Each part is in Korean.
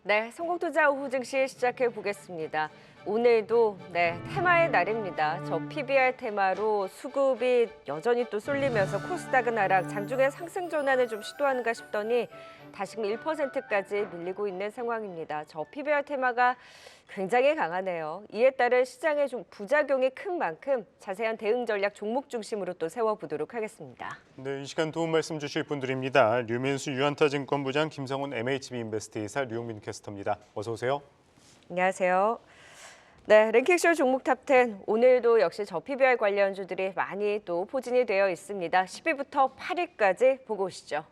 네, 성공투자 오후 증시 시작해 보겠습니다. 오늘도 테마의 날입니다. 저 PBR 테마로 수급이 여전히 또 쏠리면서 코스닥은 하락, 장중에 상승 전환을 좀 시도하는가 싶더니 다시금 1%까지 밀리고 있는 상황입니다. 저 PBR 테마가 굉장히 강하네요. 이에 따른 시장의 좀 부작용이 큰 만큼 자세한 대응 전략 종목 중심으로 또 세워보도록 하겠습니다. 네, 이 시간 도움 말씀 주실 분들입니다. 류민수 유한타증권 부장, 김성훈 MHB 인베스트이사, 류용민 캐스터입니다. 어서 오세요. 안녕하세요. 네, 랭킹쇼 종목 탑10 오늘도 역시 저 PBR 관련주들이 많이 또 포진이 되어 있습니다. 10위부터 8위까지 보고 오시죠.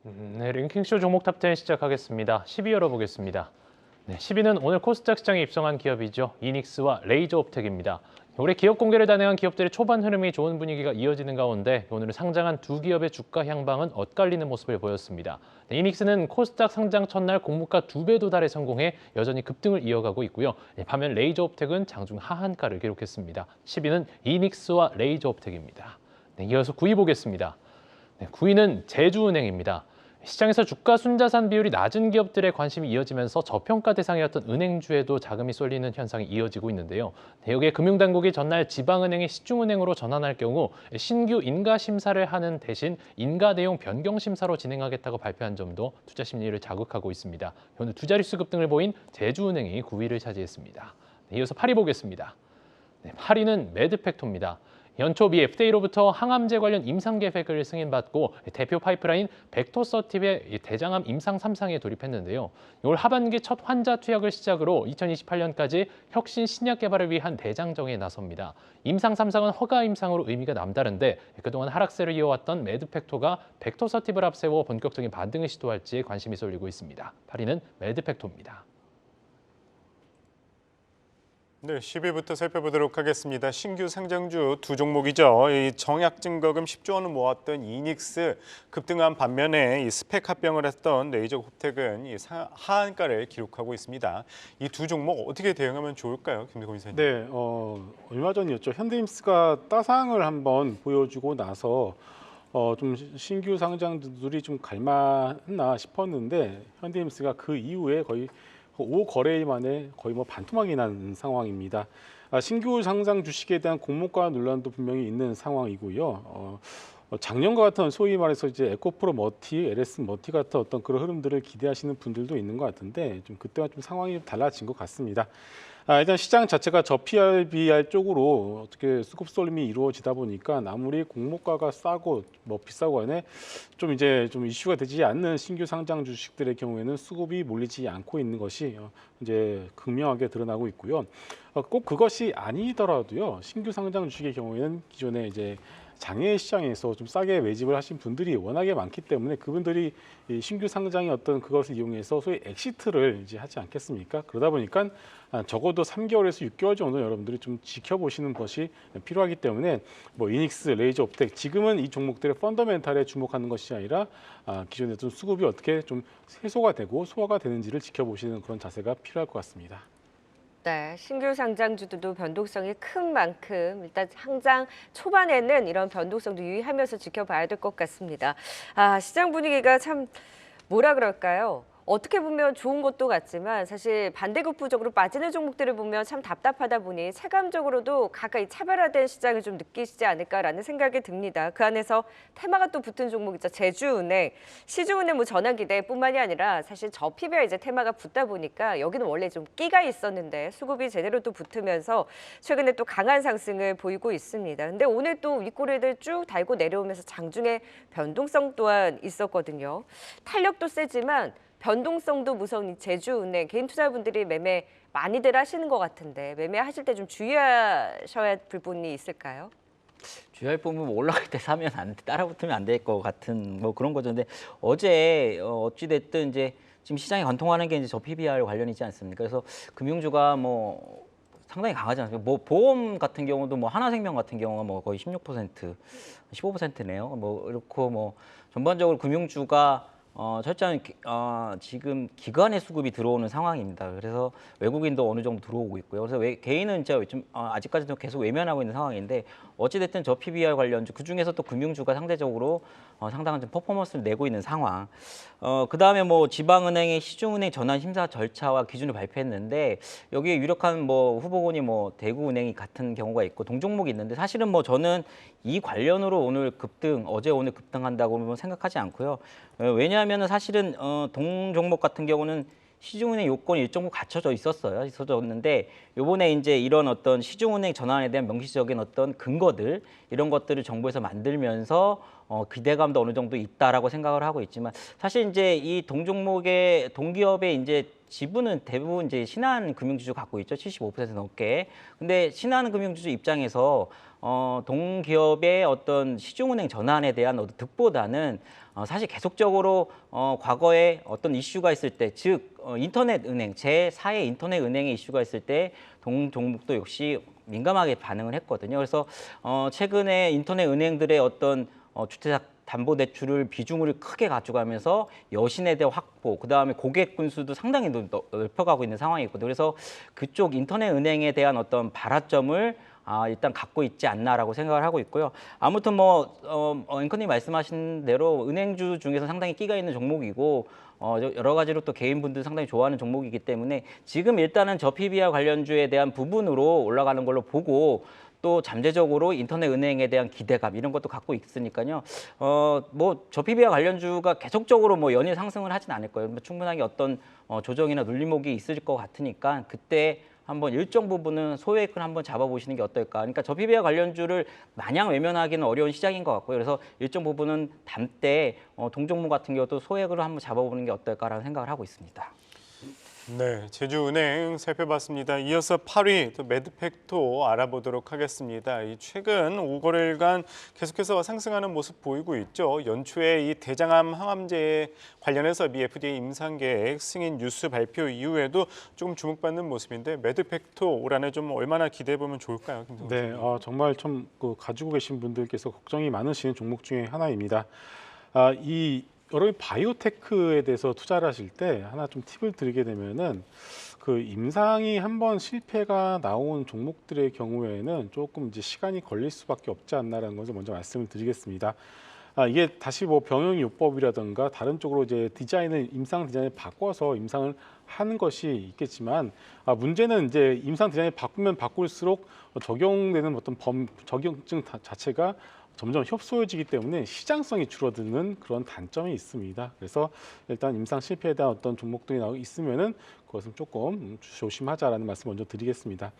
네, 랭킹쇼 종목 탑10 시작하겠습니다. 10위 열어보겠습니다. 네, 10위는 오늘 코스닥 시장에 입성한 기업이죠. 이닉스와 레이저옵텍입니다. 올해 기업 공개를 단행한 기업들의 초반 흐름이 좋은 분위기가 이어지는 가운데 오늘 상장한 두 기업의 주가 향방은 엇갈리는 모습을 보였습니다. 네, 이닉스는 코스닥 상장 첫날 공모가 2배 도달에 성공해 여전히 급등을 이어가고 있고요. 네, 반면 레이저옵텍은 장중 하한가를 기록했습니다. 10위는 이닉스와 레이저옵텍입니다. 네, 이어서 9위 보겠습니다. 네, 9위는 제주은행입니다. 시장에서 주가 순자산 비율이 낮은 기업들의 관심이 이어지면서 저평가 대상이었던 은행주에도 자금이 쏠리는 현상이 이어지고 있는데요. 여기에 금융당국이 전날 지방은행이 시중은행으로 전환할 경우 신규 인가 심사를 하는 대신 인가 내용 변경 심사로 진행하겠다고 발표한 점도 투자 심리를 자극하고 있습니다. 오늘 두 자릿수 급등을 보인 제주은행이 9위를 차지했습니다. 이어서 8위 보겠습니다. 8위는 매드팩토입니다. 연초비 FDA로부터 항암제 관련 임상 계획을 승인받고 대표 파이프라인 벡터서팁의 대장암 임상 3상에 돌입했는데요. 올 하반기 첫 환자 투약을 시작으로 2028년까지 혁신 신약 개발을 위한 대장정에 나섭니다. 임상 3상은 허가 임상으로 의미가 남다른데 그동안 하락세를 이어왔던 매드팩토가 벡터서팁을 앞세워 본격적인 반등을 시도할지 관심이 쏠리고 있습니다. 8위는 매드팩토입니다. 네, 10위부터 살펴보도록 하겠습니다. 신규 상장주 두 종목이죠. 이 정약증거금 10조 원을 모았던 이닉스 급등한 반면에 이 스펙 합병을 했던 레이저옵텍은 이 하한가를 기록하고 있습니다. 이 두 종목 어떻게 대응하면 좋을까요, 김대건 이사님? 네, 얼마 전이었죠. 현대임스가 따상을 한번 보여주고 나서 좀 신규 상장주들이 좀 갈만했나 싶었는데 현대임스가 그 이후에 거의 5거래 만에 거의 반토막이 난 상황입니다. 신규 상장 주식에 대한 공모가 논란도 분명히 있는 상황이고요. 작년과 같은 소위 말해서 이제 에코프로 머티, LS 머티 같은 어떤 그런 흐름들을 기대하시는 분들도 있는 것 같은데 좀 그때와 좀 상황이 달라진 것 같습니다. 일단 시장 자체가 저 PRBR 쪽으로 어떻게 수급 쏠림이 이루어지다 보니까 아무리 공모가가 싸고 비싸고 간에 좀 이제 좀 이슈가 되지 않는 신규 상장 주식들의 경우에는 수급이 몰리지 않고 있는 것이 이제 극명하게 드러나고 있고요. 꼭 그것이 아니더라도요. 신규 상장 주식의 경우에는 기존에 이제 장외 시장에서 좀 싸게 매집을 하신 분들이 워낙에 많기 때문에 그분들이 이 신규 상장의 어떤 그것을 이용해서 소위 엑시트를 이제 하지 않겠습니까? 그러다 보니까 적어도 3개월에서 6개월 정도 여러분들이 좀 지켜보시는 것이 필요하기 때문에 이닉스, 레이저옵텍 지금은 이 종목들의 펀더멘탈에 주목하는 것이 아니라 기존에 좀 수급이 어떻게 좀 해소가 되고 소화가 되는지를 지켜보시는 그런 자세가 필요할 것 같습니다. 네, 신규 상장주들도 변동성이 큰 만큼 일단 상장 초반에는 이런 변동성도 유의하면서 지켜봐야 될 것 같습니다. 시장 분위기가 참 뭐라 그럴까요? 어떻게 보면 좋은 것도 같지만 사실 반대급부적으로 빠지는 종목들을 보면 참 답답하다 보니 체감적으로도 가까이 차별화된 시장을 좀 느끼시지 않을까라는 생각이 듭니다. 그 안에서 테마가 또 붙은 종목 있죠. 제주은행, 시중은행 전환 기대뿐만이 아니라 사실 저 PBR 이제 테마가 붙다 보니까 여기는 원래 좀 끼가 있었는데 수급이 제대로 또 붙으면서 최근에 또 강한 상승을 보이고 있습니다. 근데 오늘 또 윗꼬리를 쭉 달고 내려오면서 장중에 변동성 또한 있었거든요. 탄력도 세지만 변동성도 무서운 이 제주은행 개인 투자분들이 매매 많이들 하시는 것 같은데 매매하실 때 좀 주의하셔야 할 부분이 있을까요? 주요할 부분 올라갈 때 사면 안 돼, 따라붙으면 안 될 것 같은 그런 거죠. 근데 어제 어찌 됐든 이제 지금 시장에 관통하는 게 이제 저 PBR 관련이지 않습니까? 그래서 금융주가 상당히 강하지 않습니까? 보험 같은 경우도 하나생명 같은 경우가 거의 16%, 15%네요. 이렇고 전반적으로 금융주가 철저한 지금 기관의 수급이 들어오는 상황입니다. 그래서 외국인도 어느 정도 들어오고 있고요. 그래서 개인은 이제 좀 아직까지도 계속 외면하고 있는 상황인데 어찌됐든 저 PBR 관련주 그중에서 또 금융주가 상대적으로 상당한 좀 퍼포먼스를 내고 있는 상황. 그다음에 뭐 지방은행의 시중은행 전환 심사 절차와 기준을 발표했는데 여기에 유력한 뭐 후보군이 뭐 대구은행이 같은 경우가 있고 동종목이 있는데 사실은 뭐 저는 이 관련으로 오늘 급등, 어제 오늘 급등한다고 생각하지 않고요. 왜냐하면 사실은 동종목 같은 경우는 시중은행 요건이 일정 부분 갖춰져 있었는데 요번에 이제 이런 어떤 시중은행 전환에 대한 명시적인 어떤 근거들 이런 것들을 정부에서 만들면서 기대감도 어느 정도 있다라고 생각을 하고 있지만 사실 이제 이 동종목의 동기업의 이제 지분은 대부분 이제 신한 금융주주 갖고 있죠. 75% 넘게. 근데 신한 금융주주 입장에서 동기업의 어떤 시중은행 전환에 대한 어떤 득보다는 사실 계속적으로 과거에 어떤 이슈가 있을 때, 즉 인터넷 은행, 제4의 인터넷 은행의 이슈가 있을 때 동종목도 역시 민감하게 반응을 했거든요. 그래서 최근에 인터넷 은행들의 어떤 주택담보대출을 비중을 크게 가져가면서 여신에 대한 확보, 그다음에 고객 군수도 상당히 넓혀가고 있는 상황이거든요. 그래서 그쪽 인터넷 은행에 대한 어떤 발화점을 일단 갖고 있지 않나라고 생각을 하고 있고요. 아무튼 뭐 앵커님 말씀하신 대로 은행주 중에서 상당히 끼가 있는 종목이고 여러 가지로 또 개인분들 상당히 좋아하는 종목이기 때문에 지금 일단은 저 PBR 관련주에 대한 부분으로 올라가는 걸로 보고 또 잠재적으로 인터넷 은행에 대한 기대감 이런 것도 갖고 있으니까요. 뭐 저 PBR 관련주가 계속적으로 뭐 연일 상승을 하진 않을 거예요. 뭐 충분하게 어떤 조정이나 눌림목이 있을 것 같으니까 그때 한번 일정 부분은 소액을 한번 잡아보시는 게 어떨까. 그러니까 저 PBR 관련주를 마냥 외면하기는 어려운 시장인 것 같고요. 그래서 일정 부분은 담때 동종목 같은 경우도 소액으로 한번 잡아보는 게 어떨까라는 생각을 하고 있습니다. 네, 제주은행 살펴봤습니다. 이어서 8위 또 매드팩토 알아보도록 하겠습니다. 이 최근 5거래일간 계속해서 상승하는 모습 보이고 있죠. 연초에 이 대장암 항암제 관련해서 미 FDA 임상 계획 승인 뉴스 발표 이후에도 조금 주목받는 모습인데 매드팩토 올 한해 좀 얼마나 기대해 보면 좋을까요, 김성수? 네, 정말 좀 가지고 계신 분들께서 걱정이 많으신 종목 중에 하나입니다. 이 여러 바이오테크에 대해서 투자를 하실 때 하나 좀 팁을 드리게 되면은 그 임상이 한번 실패가 나온 종목들의 경우에는 조금 이제 시간이 걸릴 수밖에 없지 않나라는 것을 먼저 말씀을 드리겠습니다. 이게 다시 뭐 병용요법이라든가 다른 쪽으로 이제 임상 디자인을 바꿔서 임상을 하는 것이 있겠지만 문제는 이제 임상 디자인을 바꾸면 바꿀수록 적용되는 어떤 적용증 자체가 점점 협소해지기 때문에 시장성이 줄어드는 그런 단점이 있습니다. 그래서 일단 임상 실패에 대한 어떤 종목들이 있으면은 그것은 조금 조심하자라는 말씀 먼저 드리겠습니다.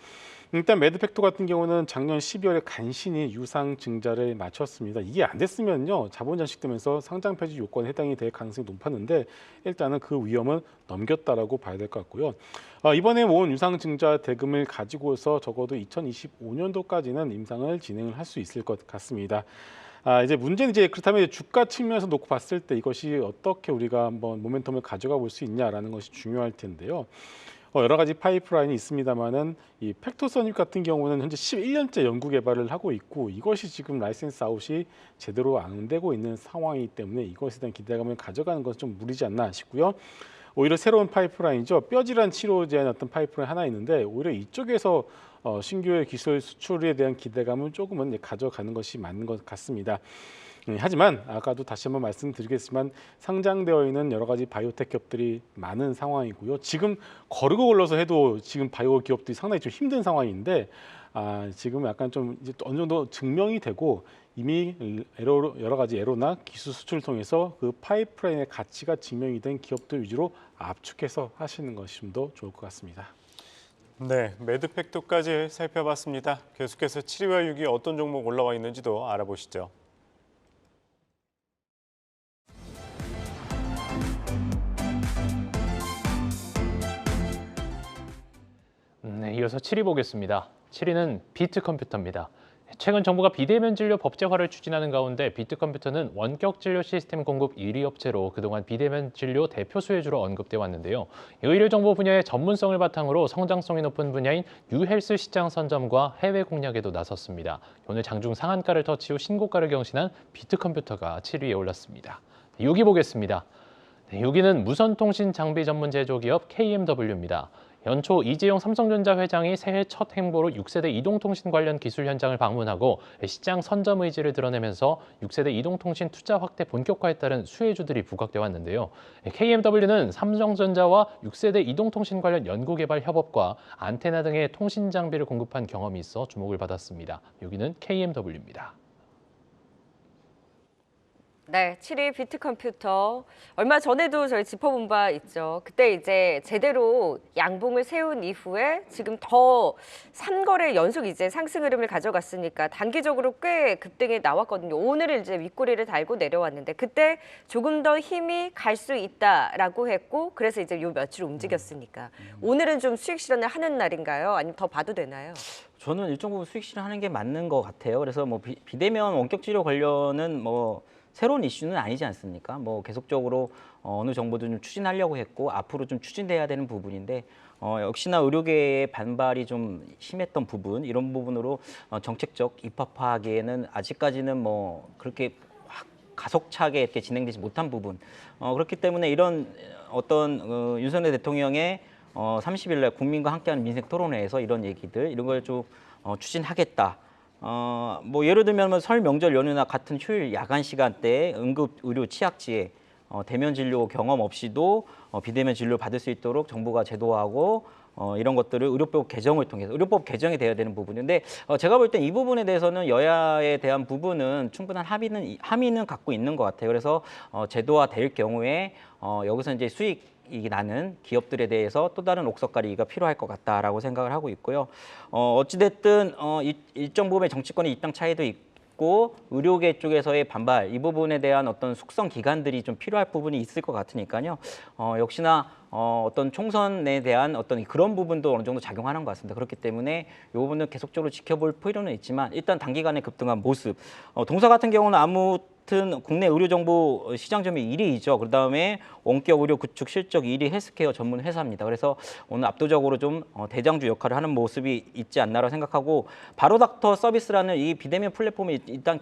일단 매드팩토 같은 경우는 작년 12월에 간신히 유상 증자를 마쳤습니다. 이게 안 됐으면요 자본 잠식되면서 상장 폐지 요건에 해당이 될 가능성이 높았는데 일단은 그 위험은 넘겼다라고 봐야 될 것 같고요. 이번에 모은 유상 증자 대금을 가지고서 적어도 2025년도까지는 임상을 진행을 할 수 있을 것 같습니다. 이제 문제는 이제 그렇다면 주가 측면에서 놓고 봤을 때 이것이 어떻게 우리가 한번 모멘텀을 가져가 볼 수 있냐라는 것이 중요할 텐데요. 여러 가지 파이프라인이 있습니다만은 이 팩토선입 같은 경우는 현재 11년째 연구 개발을 하고 있고 이것이 지금 라이센스 아웃이 제대로 안 되고 있는 상황이기 때문에 이것에 대한 기대감을 가져가는 것은 좀 무리지 않나 싶고요. 오히려 새로운 파이프라인이죠. 뼈질환 치료제의 어떤 파이프라인 하나 있는데 오히려 이쪽에서 신규의 기술 수출에 대한 기대감을 조금은 가져가는 것이 맞는 것 같습니다. 하지만 아까도 다시 한번 말씀드리겠지만 상장되어 있는 여러 가지 바이오텍 기업들이 많은 상황이고요. 지금 거르고 걸러서 해도 지금 바이오 기업들이 상당히 좀 힘든 상황인데 지금 약간 좀 이제 어느 정도 증명이 되고 이미 여러 가지 애로나 기술 수출을 통해서 그 파이프라인의 가치가 증명이 된 기업들 위주로 압축해서 하시는 것이 좀 더 좋을 것 같습니다. 네, 매드팩토까지 살펴봤습니다. 계속해서 7위와 6위 어떤 종목 올라와 있는지도 알아보시죠. 네, 이어서 7위 보겠습니다. 7위는 비트컴퓨터입니다. 최근 정부가 비대면 진료 법제화를 추진하는 가운데 비트컴퓨터는 원격 진료 시스템 공급 1위 업체로 그동안 비대면 진료 대표 수혜주로 언급돼 왔는데요. 의료 정보 분야의 전문성을 바탕으로 성장성이 높은 분야인 뉴헬스 시장 선점과 해외 공략에도 나섰습니다. 오늘 장중 상한가를 터치 후 신고가를 경신한 비트컴퓨터가 7위에 올랐습니다. 6위 보겠습니다. 네, 6위는 무선통신 장비 전문 제조기업 KMW입니다. 연초 이재용 삼성전자 회장이 새해 첫 행보로 6세대 이동통신 관련 기술 현장을 방문하고 시장 선점 의지를 드러내면서 6세대 이동통신 투자 확대 본격화에 따른 수혜주들이 부각돼 왔는데요. KMW는 삼성전자와 6세대 이동통신 관련 연구개발 협업과 안테나 등의 통신 장비를 공급한 경험이 있어 주목을 받았습니다. 여기는 KMW입니다. 네, 7위 비트컴퓨터. 얼마 전에도 저희 짚어본 바 있죠. 그때 이제 제대로 양봉을 세운 이후에 지금 더 3거래 연속 이제 상승 흐름을 가져갔으니까 단기적으로 꽤 급등이 나왔거든요. 오늘은 이제 윗꼬리를 달고 내려왔는데 그때 조금 더 힘이 갈 수 있다라고 했고 그래서 이제 요 며칠 움직였으니까 오늘은 좀 수익 실현을 하는 날인가요? 아니면 더 봐도 되나요? 저는 일정 부분 수익 실현하는 게 맞는 것 같아요. 그래서 뭐 비대면 원격 치료 관련은 뭐 새로운 이슈는 아니지 않습니까? 뭐 계속적으로 어느 정부도 좀 추진하려고 했고 앞으로 좀 추진돼야 되는 부분인데 역시나 의료계의 반발이 좀 심했던 부분 이런 부분으로 정책적 입법화하기에는 아직까지는 뭐 그렇게 가속차게 이렇게 진행되지 못한 부분 그렇기 때문에 이런 어떤 윤석열 대통령의 30일 날 국민과 함께하는 민생 토론회에서 이런 얘기들 이런 걸 좀 추진하겠다. 뭐 예를 들면 뭐 설 명절 연휴나 같은 휴일 야간 시간대에 응급 의료 취약지에 대면 진료 경험 없이도 비대면 진료 받을 수 있도록 정부가 제도화하고 이런 것들을 의료법 개정을 통해서 의료법 개정이 돼야 되는 부분인데 제가 볼 땐 이 부분에 대해서는 여야에 대한 부분은 충분한 함의는 갖고 있는 것 같아요. 그래서 제도화 될 경우에 여기서 이제 수익이 나는 기업들에 대해서 또 다른 옥석가리가 필요할 것 같다라고 생각을 하고 있고요. 어찌됐든 일정 부분의 정치권의 입장 차이도 있고 의료계 쪽에서의 반발 이 부분에 대한 어떤 숙성 기간들이 좀 필요할 부분이 있을 것 같으니까요. 역시나 어떤 총선에 대한 어떤 그런 부분도 어느 정도 작용하는 것 같습니다. 그렇기 때문에 이 부분은 계속적으로 지켜볼 필요는 있지만 일단 단기간에 급등한 모습. 동사 같은 경우는 아무튼 국내 의료정보 시장점유 1위이죠. 그다음에 원격 의료 구축 실적 1위 헬스케어 전문 회사입니다. 그래서 오늘 압도적으로 좀 대장주 역할을 하는 모습이 있지 않나라고 생각하고 바로닥터 서비스라는 이 비대면 플랫폼을 일단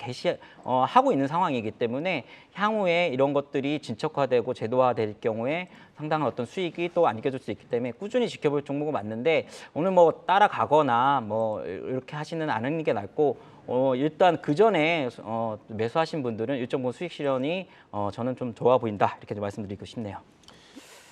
하고 있는 상황이기 때문에 향후에 이런 것들이 진척화되고 제도화될 경우에 상당한 어떤 수익이 또 안겨줄 수 있기 때문에 꾸준히 지켜볼 종목은 맞는데 오늘 뭐 따라가거나 뭐 이렇게 하시는 않은 게 낫고 일단 그 전에 매수하신 분들은 일정 부분 수익 실현이 저는 좀 좋아 보인다 이렇게 좀 말씀드리고 싶네요.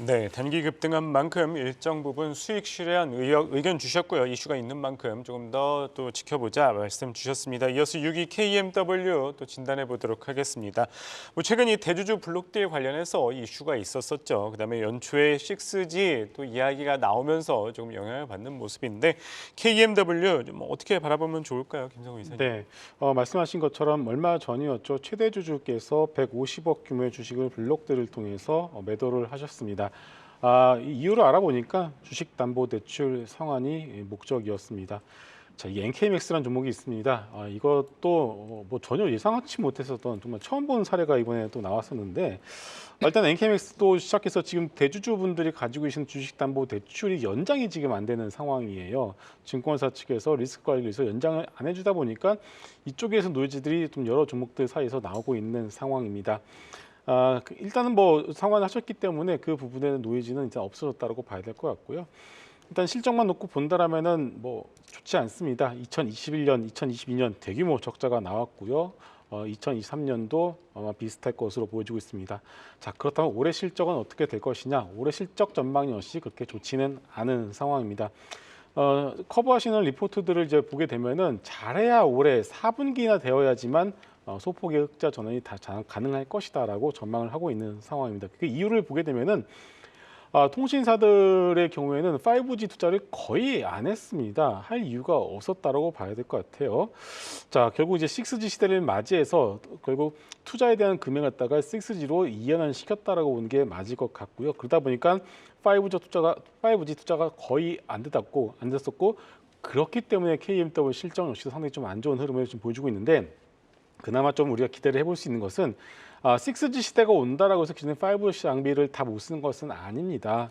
네, 단기 급등한 만큼 일정 부분 수익 실현 의견 주셨고요. 이슈가 있는 만큼 조금 더 또 지켜보자 말씀 주셨습니다. 이어서 6위 KMW 또 진단해 보도록 하겠습니다. 뭐 최근 이 대주주 블록딜 관련해서 이슈가 있었었죠. 그다음에 연초에 6G 또 이야기가 나오면서 조금 영향을 받는 모습인데 KMW 좀 어떻게 바라보면 좋을까요, 김성우 이사님? 네, 말씀하신 것처럼 얼마 전이었죠. 최대 주주께서 150억 규모의 주식을 블록들을 통해서 매도를 하셨습니다. 이 이유를 알아보니까 주식담보대출 상환이 목적이었습니다. 자, 이 NK맥스라는 종목이 있습니다. 이것도 뭐 전혀 예상하지 못했었던 정말 처음 본 사례가 이번에 또 나왔었는데 일단 NK맥스도 시작해서 지금 대주주분들이 가지고 계신 주식담보대출이 연장이 지금 안 되는 상황이에요. 증권사 측에서 리스크 관리를 위해서 연장을 안 해주다 보니까 이쪽에서 노이즈들이 좀 여러 종목들 사이에서 나오고 있는 상황입니다. 일단은 뭐 상환하셨기 때문에 그 부분에는 노이즈는 이제 없어졌다고 봐야 될 것 같고요. 일단 실적만 놓고 본다라면은 뭐 좋지 않습니다. 2021년, 2022년 대규모 적자가 나왔고요. 2023년도 아마 비슷할 것으로 보여지고 있습니다. 자, 그렇다면 올해 실적은 어떻게 될 것이냐? 올해 실적 전망 역시 그렇게 좋지는 않은 상황입니다. 커버하시는 리포트들을 이제 보게 되면은 잘해야 올해 4분기나 되어야지만 소폭의 흑자 전환이 다 가능할 것이다라고 전망을 하고 있는 상황입니다. 그 이유를 보게 되면은 통신사들의 경우에는 5G 투자를 거의 안 했습니다. 할 이유가 없었다라고 봐야 될 것 같아요. 자, 결국 이제 6G 시대를 맞이해서 결국 투자에 대한 금액을 갖다가 6G로 이연을 시켰다라고 보는 게 맞을 것 같고요. 그러다 보니까 5G 투자가 거의 안 됐었고 그렇기 때문에 KMW 실적 역시 상당히 좀 안 좋은 흐름을 좀 보여주고 있는데 그나마 좀 우리가 기대를 해볼 수 있는 것은 6G 시대가 온다라고 해서 기존의 5G 장비를 다 못 쓰는 것은 아닙니다.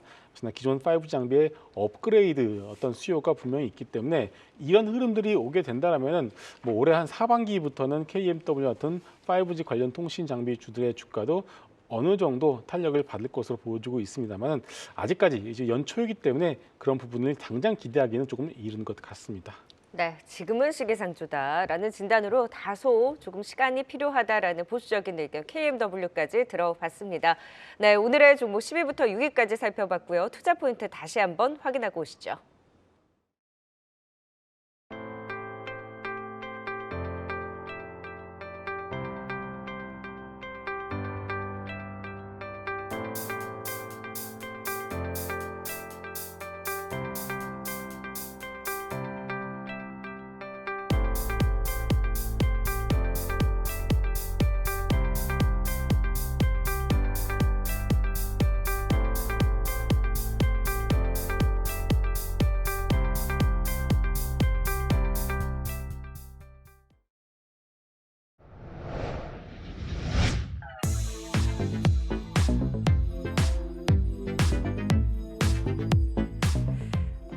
기존 5G 장비의 업그레이드 어떤 수요가 분명히 있기 때문에 이런 흐름들이 오게 된다면은 뭐 올해 한 하반기부터는 KMW 같은 5G 관련 통신 장비 주들의 주가도 어느 정도 탄력을 받을 것으로 보여지고 있습니다만 아직까지 이제 연초이기 때문에 그런 부분을 당장 기대하기는 조금 이른 것 같습니다. 네, 지금은 시기상조다라는 진단으로 다소 조금 시간이 필요하다라는 보수적인 의견 KMW까지 들어봤습니다. 네, 오늘의 종목 10위부터 6위까지 살펴봤고요. 투자 포인트 다시 한번 확인하고 오시죠.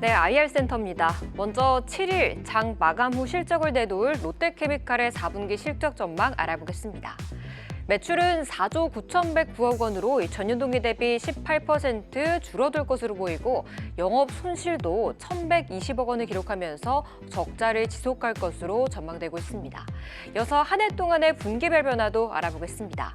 네, IR센터입니다. 먼저 7일 장 마감 후 실적을 내놓을 롯데케미칼의 4분기 실적 전망 알아보겠습니다. 매출은 4조 9,109억 원으로 전년 동기 대비 18% 줄어들 것으로 보이고 영업 손실도 1,120억 원을 기록하면서 적자를 지속할 것으로 전망되고 있습니다. 이어서 한 해 동안의 분기별 변화도 알아보겠습니다.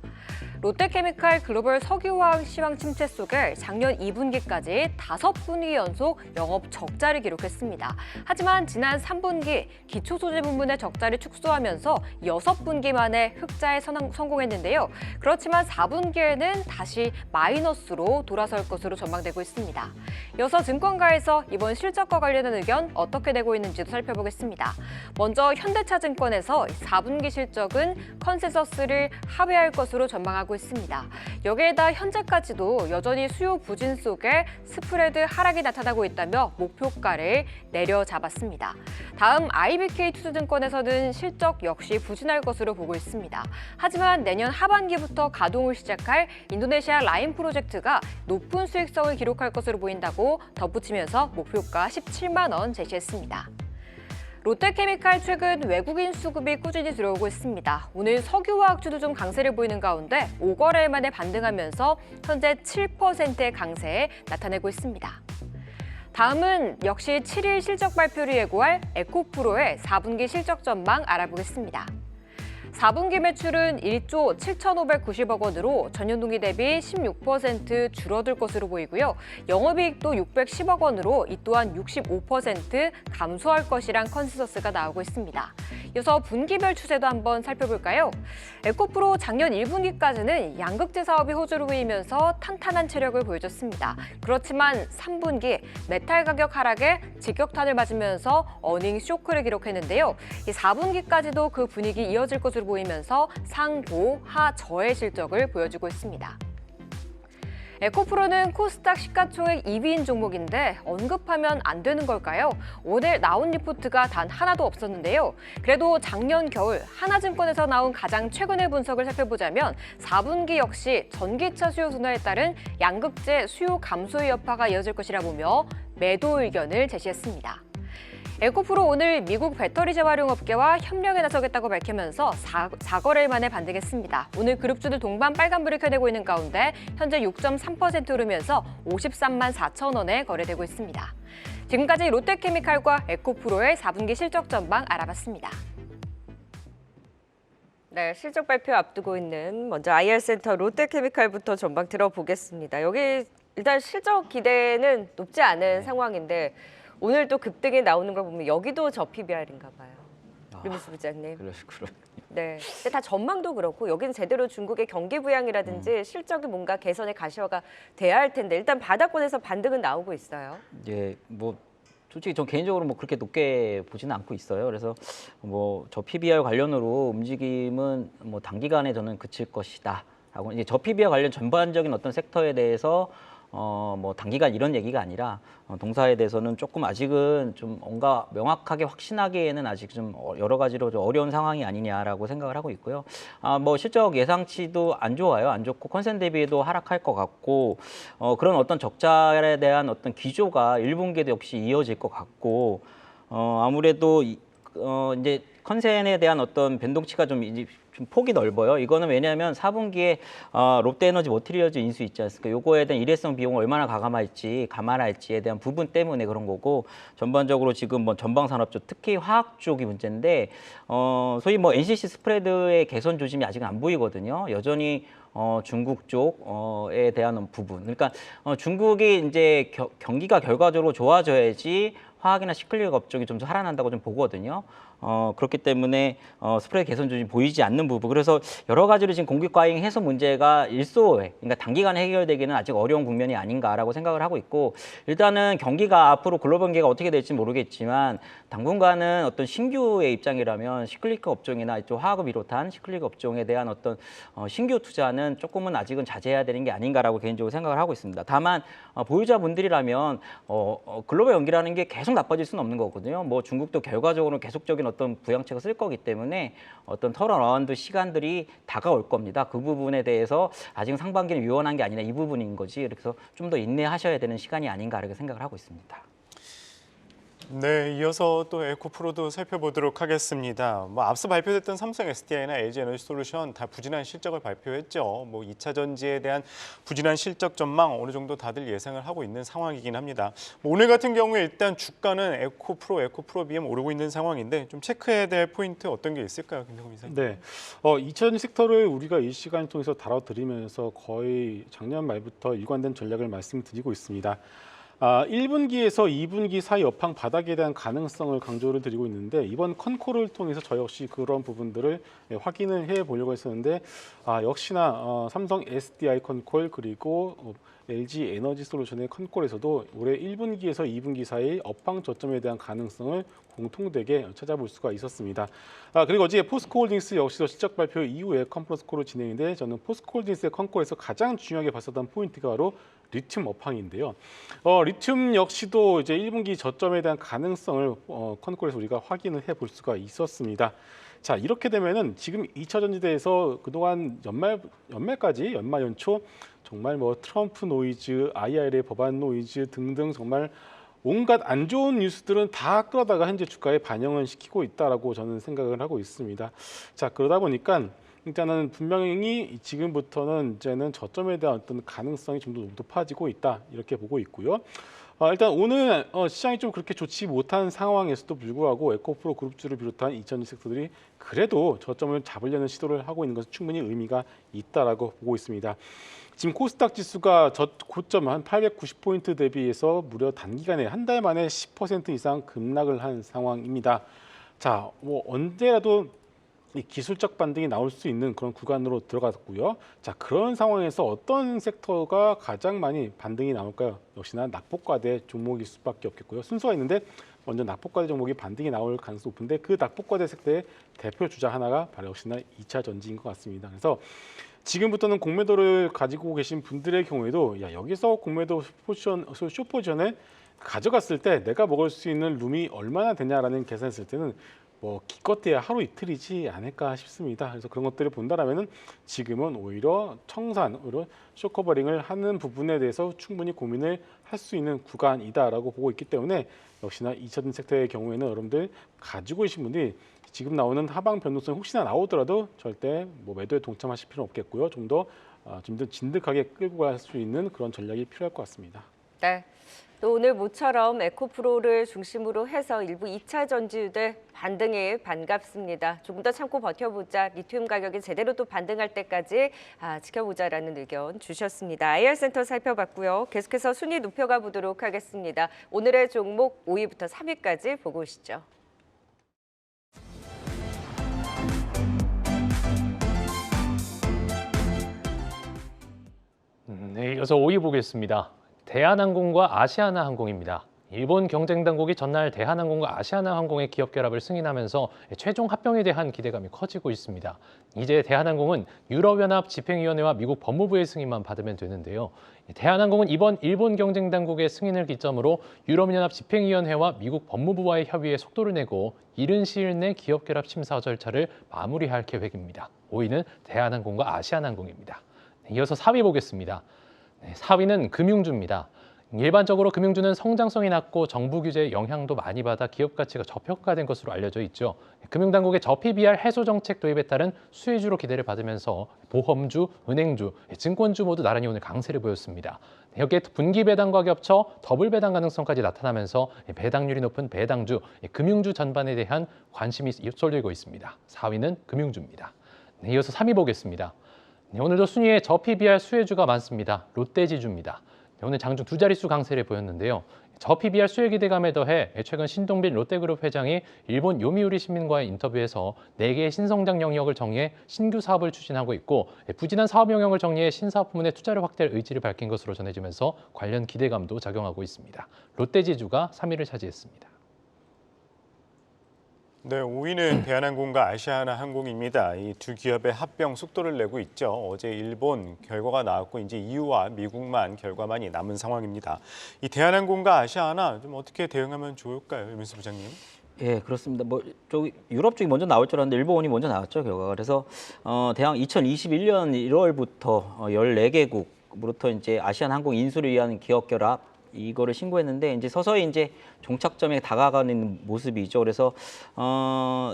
롯데케미칼 글로벌 석유화학 시황 침체 속에 작년 2분기까지 5분기 연속 영업 적자를 기록했습니다. 하지만 지난 3분기 기초소재 부문의 적자를 축소하면서 6분기 만에 흑자에 성공했는데요. 그렇지만 4분기에는 다시 마이너스로 돌아설 것으로 전망되고 있습니다. 이어서 증권가에서 이번 실적과 관련한 의견 어떻게 내고 있는지도 살펴보겠습니다. 먼저 현대차증권에서 4분기 실적은 컨센서스를 하회할 것으로 전망하고 있습니다. 여기에다 현재까지도 여전히 수요 부진 속에 스프레드 하락이 나타나고 있다며 목표가를 내려잡았습니다. 다음 IBK 투자증권에서는 실적 역시 부진할 것으로 보고 있습니다. 하지만 내년 하반기부터 가동을 시작할 인도네시아 라인 프로젝트가 높은 수익성을 기록할 것으로 보인다고 덧붙이면서 목표가 17만 원 제시했습니다. 롯데케미칼 최근 외국인 수급이 꾸준히 들어오고 있습니다. 오늘 석유화학주도 좀 강세를 보이는 가운데 5거래일 만에 반등하면서 현재 7%의 강세에 나타내고 있습니다. 다음은 역시 7일 실적 발표를 예고할 에코프로의 4분기 실적 전망 알아보겠습니다. 4분기 매출은 1조 7,590억 원으로 전년 동기 대비 16% 줄어들 것으로 보이고요. 영업이익도 610억 원으로 이 또한 65% 감소할 것이란 컨센서스가 나오고 있습니다. 이어서 분기별 추세도 한번 살펴볼까요? 에코프로 작년 1분기까지는 양극재 사업이 호조를 보이면서 탄탄한 체력을 보여줬습니다. 그렇지만 3분기 메탈 가격 하락에 직격탄을 맞으면서 어닝 쇼크를 기록했는데요. 이 4분기까지도 그 분위기 이어질 것으로 보이면서 상고 하저의 실적을 보여주고 있습니다. 에코프로는 코스닥 시가총액 2위인 종목인데 언급하면 안 되는 걸까요? 오늘 나온 리포트가 단 하나도 없었는데요. 그래도 작년 겨울 하나증권에서 나온 가장 최근의 분석을 살펴보자면 4분기 역시 전기차 수요 둔화에 따른 양극재 수요 감소의 여파가 이어질 것이라 보며 매도 의견을 제시했습니다. 에코프로 오늘 미국 배터리 재활용업계와 협력에 나서겠다고 밝히면서 4거래일 만에 반등했습니다. 오늘 그룹주들 동반 빨간불을 켜내고 있는 가운데 현재 6.3% 오르면서 53만 4천 원에 거래되고 있습니다. 지금까지 롯데케미칼과 에코프로의 4분기 실적 전망 알아봤습니다. 네, 실적 발표 앞두고 있는 먼저 IR센터 롯데케미칼부터 전망 들어보겠습니다. 여기 일단 실적 기대는 높지 않은 상황인데 오늘 또 급등이 나오는 걸 보면 여기도 저 PBR인가 봐요. 류미수 부장님. 그러시구나. 네, 근데 다 전망도 그렇고 여기는 제대로 중국의 경기 부양이라든지 실적이 뭔가 개선의 가시화가 돼야 할 텐데 일단 바닥권에서 반등은 나오고 있어요. 예, 뭐 솔직히 전 개인적으로 뭐 그렇게 높게 보지는 않고 있어요. 그래서 뭐 저 PBR 관련으로 움직임은 뭐 단기간에 저는 그칠 것이다라고 이제 저 PBR 관련 전반적인 어떤 섹터에 대해서 뭐 단기간 이런 얘기가 아니라 동사에 대해서는 조금 아직은 좀 뭔가 명확하게 확신하기에는 아직 좀 여러 가지로 좀 어려운 상황이 아니냐라고 생각을 하고 있고요. 뭐 실적 예상치도 안 좋아요. 안 좋고 컨센 대비에도 하락할 것 같고 그런 어떤 적자에 대한 어떤 기조가 1분기에도 역시 이어질 것 같고 아무래도 이제 컨센에 대한 어떤 변동치가 좀 이제 좀 폭이 넓어요. 이거는 왜냐하면 4분기에 롯데에너지 머티리얼즈 인수 있지 않습니까? 요거에 대한 일회성 비용을 얼마나 감안할지에 대한 부분 때문에 그런 거고, 전반적으로 지금 뭐 전방산업 쪽, 특히 화학 쪽이 문제인데, 소위 뭐 NCC 스프레드의 개선 조짐이 아직 안 보이거든요. 여전히 중국 쪽에 대한 부분. 그러니까 중국이 이제 경기가 결과적으로 좋아져야지 화학이나 시클릭 업종이 좀 살아난다고 좀 보거든요. 그렇기 때문에 스프레드 개선 조짐이 보이지 않는 부분. 그래서 여러 가지로 지금 공급 과잉 해소 문제가 일소에, 그러니까 단기간에 해결되기는 아직 어려운 국면이 아닌가라고 생각을 하고 있고, 일단은 경기가 앞으로 글로벌 경기가 어떻게 될지 모르겠지만 당분간은 어떤 신규의 입장이라면 시클리크 업종이나 이쪽 화학을 비롯한 시클리크 업종에 대한 어떤 신규 투자는 조금은 아직은 자제해야 되는 게 아닌가라고 개인적으로 생각을 하고 있습니다. 다만 보유자분들이라면 글로벌 연기라는 게 계속 나빠질 수는 없는 거거든요. 뭐 중국도 결과적으로 계속적인 어떤 부양책을 쓸 거기 때문에 어떤 턴어라운드 시간들이 다가올 겁니다. 그 부분에 대해서 아직은 상반기는 유연한 게 아니라 이 부분인 거지. 그래서 좀 더 인내하셔야 되는 시간이 아닌가 이렇게 생각을 하고 있습니다. 네, 이어서 또 에코프로도 살펴보도록 하겠습니다. 뭐 앞서 발표됐던 삼성 SDI나 LG 에너지 솔루션 다 부진한 실적을 발표했죠. 뭐 2차 전지에 대한 부진한 실적 전망 어느 정도 다들 예상을 하고 있는 상황이긴 합니다. 뭐 오늘 같은 경우에 일단 주가는 에코프로 BM 오르고 있는 상황인데 좀 체크해야 될 포인트 어떤 게 있을까요, 김성훈 이사님? 네, 2차 전지 섹터를 우리가 이 시간을 통해서 다뤄드리면서 거의 작년 말부터 일관된 전략을 말씀드리고 있습니다. 1분기에서 2분기 사이 업황 바닥에 대한 가능성을 강조를 드리고 있는데, 이번 컨콜을 통해서 저 역시 그런 부분들을 확인을 해 보려고 했었는데, 역시나 삼성 SDI 컨콜 그리고 LG 에너지 솔루션의 컨콜에서도 올해 1분기에서 2분기 사이 업황 저점에 대한 가능성을 공통되게 찾아볼 수가 있었습니다. 그리고 어제 포스코홀딩스 역시도 실적 발표 이후에 컨퍼런스 콜을 진행했는데, 저는 포스코홀딩스의 컨콜에서 가장 중요하게 봤었던 포인트가 바로 리튬 업황인데요. 리튬 역시도 이제 1분기 저점에 대한 가능성을 컨콜에서 우리가 확인을 해볼 수가 있었습니다. 자, 이렇게 되면은 지금 2차 전지대에서 그동안 연말까지 연말 연초 정말 뭐 트럼프 노이즈, IRA 법안 노이즈 등등 정말 온갖 안 좋은 뉴스들은 다 끌어다가 현재 주가에 반영을 시키고 있다라고 저는 생각을 하고 있습니다. 자, 그러다 보니까 일단은 분명히 지금부터는 이제는 저점에 대한 어떤 가능성이 좀 더 높아지고 있다 이렇게 보고 있고요. 일단 오늘 시장이 좀 그렇게 좋지 못한 상황에서도 불구하고 에코프로 그룹주를 비롯한 2차전지 섹터들이 그래도 저점을 잡으려는 시도를 하고 있는 것은 충분히 의미가 있다라고 보고 있습니다. 지금 코스닥 지수가 고점 한 890포인트 대비해서 무려 단기간에 한 달 만에 10% 이상 급락을 한 상황입니다. 자, 뭐 언제라도 이 기술적 반등이 나올 수 있는 그런 구간으로 들어갔고요. 자, 그런 상황에서 어떤 섹터가 가장 많이 반등이 나올까요? 역시나 낙폭과대 종목일 수밖에 없겠고요. 순서가 있는데 먼저 낙폭과대 종목이 반등이 나올 가능성이 높은데, 그 낙폭과대 섹터의 대표 주자 하나가 바로 역시나 2차 전지인 것 같습니다. 그래서 지금부터는 공매도를 가지고 계신 분들의 경우에도 여기서 공매도 숏포지션을 가져갔을 때 내가 먹을 수 있는 룸이 얼마나 되냐라는 계산했을 때는 뭐 기껏해야 하루 이틀이지 않을까 싶습니다. 그래서 그런 것들을 본다라면은 지금은 오히려 청산으로 숏커버링을 하는 부분에 대해서 충분히 고민을 할 수 있는 구간이다라고 보고 있기 때문에, 역시나 2차전지 섹터의 경우에는 여러분들 가지고 계신 분들이 지금 나오는 하방 변동성이 혹시나 나오더라도 절대 뭐 매도에 동참하실 필요는 없겠고요. 좀 더 진득하게 끌고 갈 수 있는 그런 전략이 필요할 것 같습니다. 네. 또 오늘 모처럼 에코프로를 중심으로 해서 일부 2차 전지들 반등이 반갑습니다. 조금 더 참고 버텨보자. 리튬 가격이 제대로 또 반등할 때까지 지켜보자라는 의견 주셨습니다. IR센터 살펴봤고요. 계속해서 순위 높여가 보도록 하겠습니다. 오늘의 종목 5위부터 3위까지 보고 오시죠. 네, 이어서 5위 보겠습니다. 대한항공과 아시아나항공입니다. 일본 경쟁당국이 전날 대한항공과 아시아나항공의 기업 결합을 승인하면서 최종 합병에 대한 기대감이 커지고 있습니다. 이제 대한항공은 유럽연합 집행위원회와 미국 법무부의 승인만 받으면 되는데요. 대한항공은 이번 일본 경쟁당국의 승인을 기점으로 유럽연합 집행위원회와 미국 법무부와의 협의에 속도를 내고 이른 시일 내 기업 결합 심사 절차를 마무리할 계획입니다. 5위는 대한항공과 아시아나항공입니다. 이어서 4위 보겠습니다. 4위는 금융주입니다. 일반적으로 금융주는 성장성이 낮고 정부 규제의 영향도 많이 받아 기업 가치가 저평가된 것으로 알려져 있죠. 금융당국의 저PBR 해소 정책 도입에 따른 수혜주로 기대를 받으면서 보험주, 은행주, 증권주 모두 나란히 오늘 강세를 보였습니다. 여기에 분기 배당과 겹쳐 더블 배당 가능성까지 나타나면서 배당률이 높은 배당주, 금융주 전반에 대한 관심이 쏠리고 있습니다. 4위는 금융주입니다. 이어서 3위 보겠습니다. 오늘도 순위에 저PBR 수혜주가 많습니다. 롯데지주입니다. 오늘 장중 두 자릿수 강세를 보였는데요. 저PBR 수혜 기대감에 더해 최근 신동빈 롯데그룹 회장이 일본 요미우리 신문과의 인터뷰에서 4개의 신성장 영역을 정의해 신규 사업을 추진하고 있고 부진한 사업 영역을 정리해 신사업 부문에 투자를 확대할 의지를 밝힌 것으로 전해지면서 관련 기대감도 작용하고 있습니다. 롯데지주가 3위를 차지했습니다. 네, 5위는 대한항공과 아시아나항공입니다. 이 두 기업의 합병 속도를 내고 있죠. 어제 일본 결과가 나왔고 이제 EU와 미국만 결과만이 남은 상황입니다. 이 대한항공과 아시아나 좀 어떻게 대응하면 좋을까요, 유민수 부장님? 예, 그렇습니다. 뭐 쪽 유럽 쪽이 먼저 나올 줄 알았는데 일본이 먼저 나왔죠, 결과가. 그래서 대항 2021년 1월부터 14개국으로부터 이제 아시아나항공 인수를 위한 기업 결합 이거를 신고했는데 이제 서서히 이제 종착점에 다가가는 모습이죠. 그래서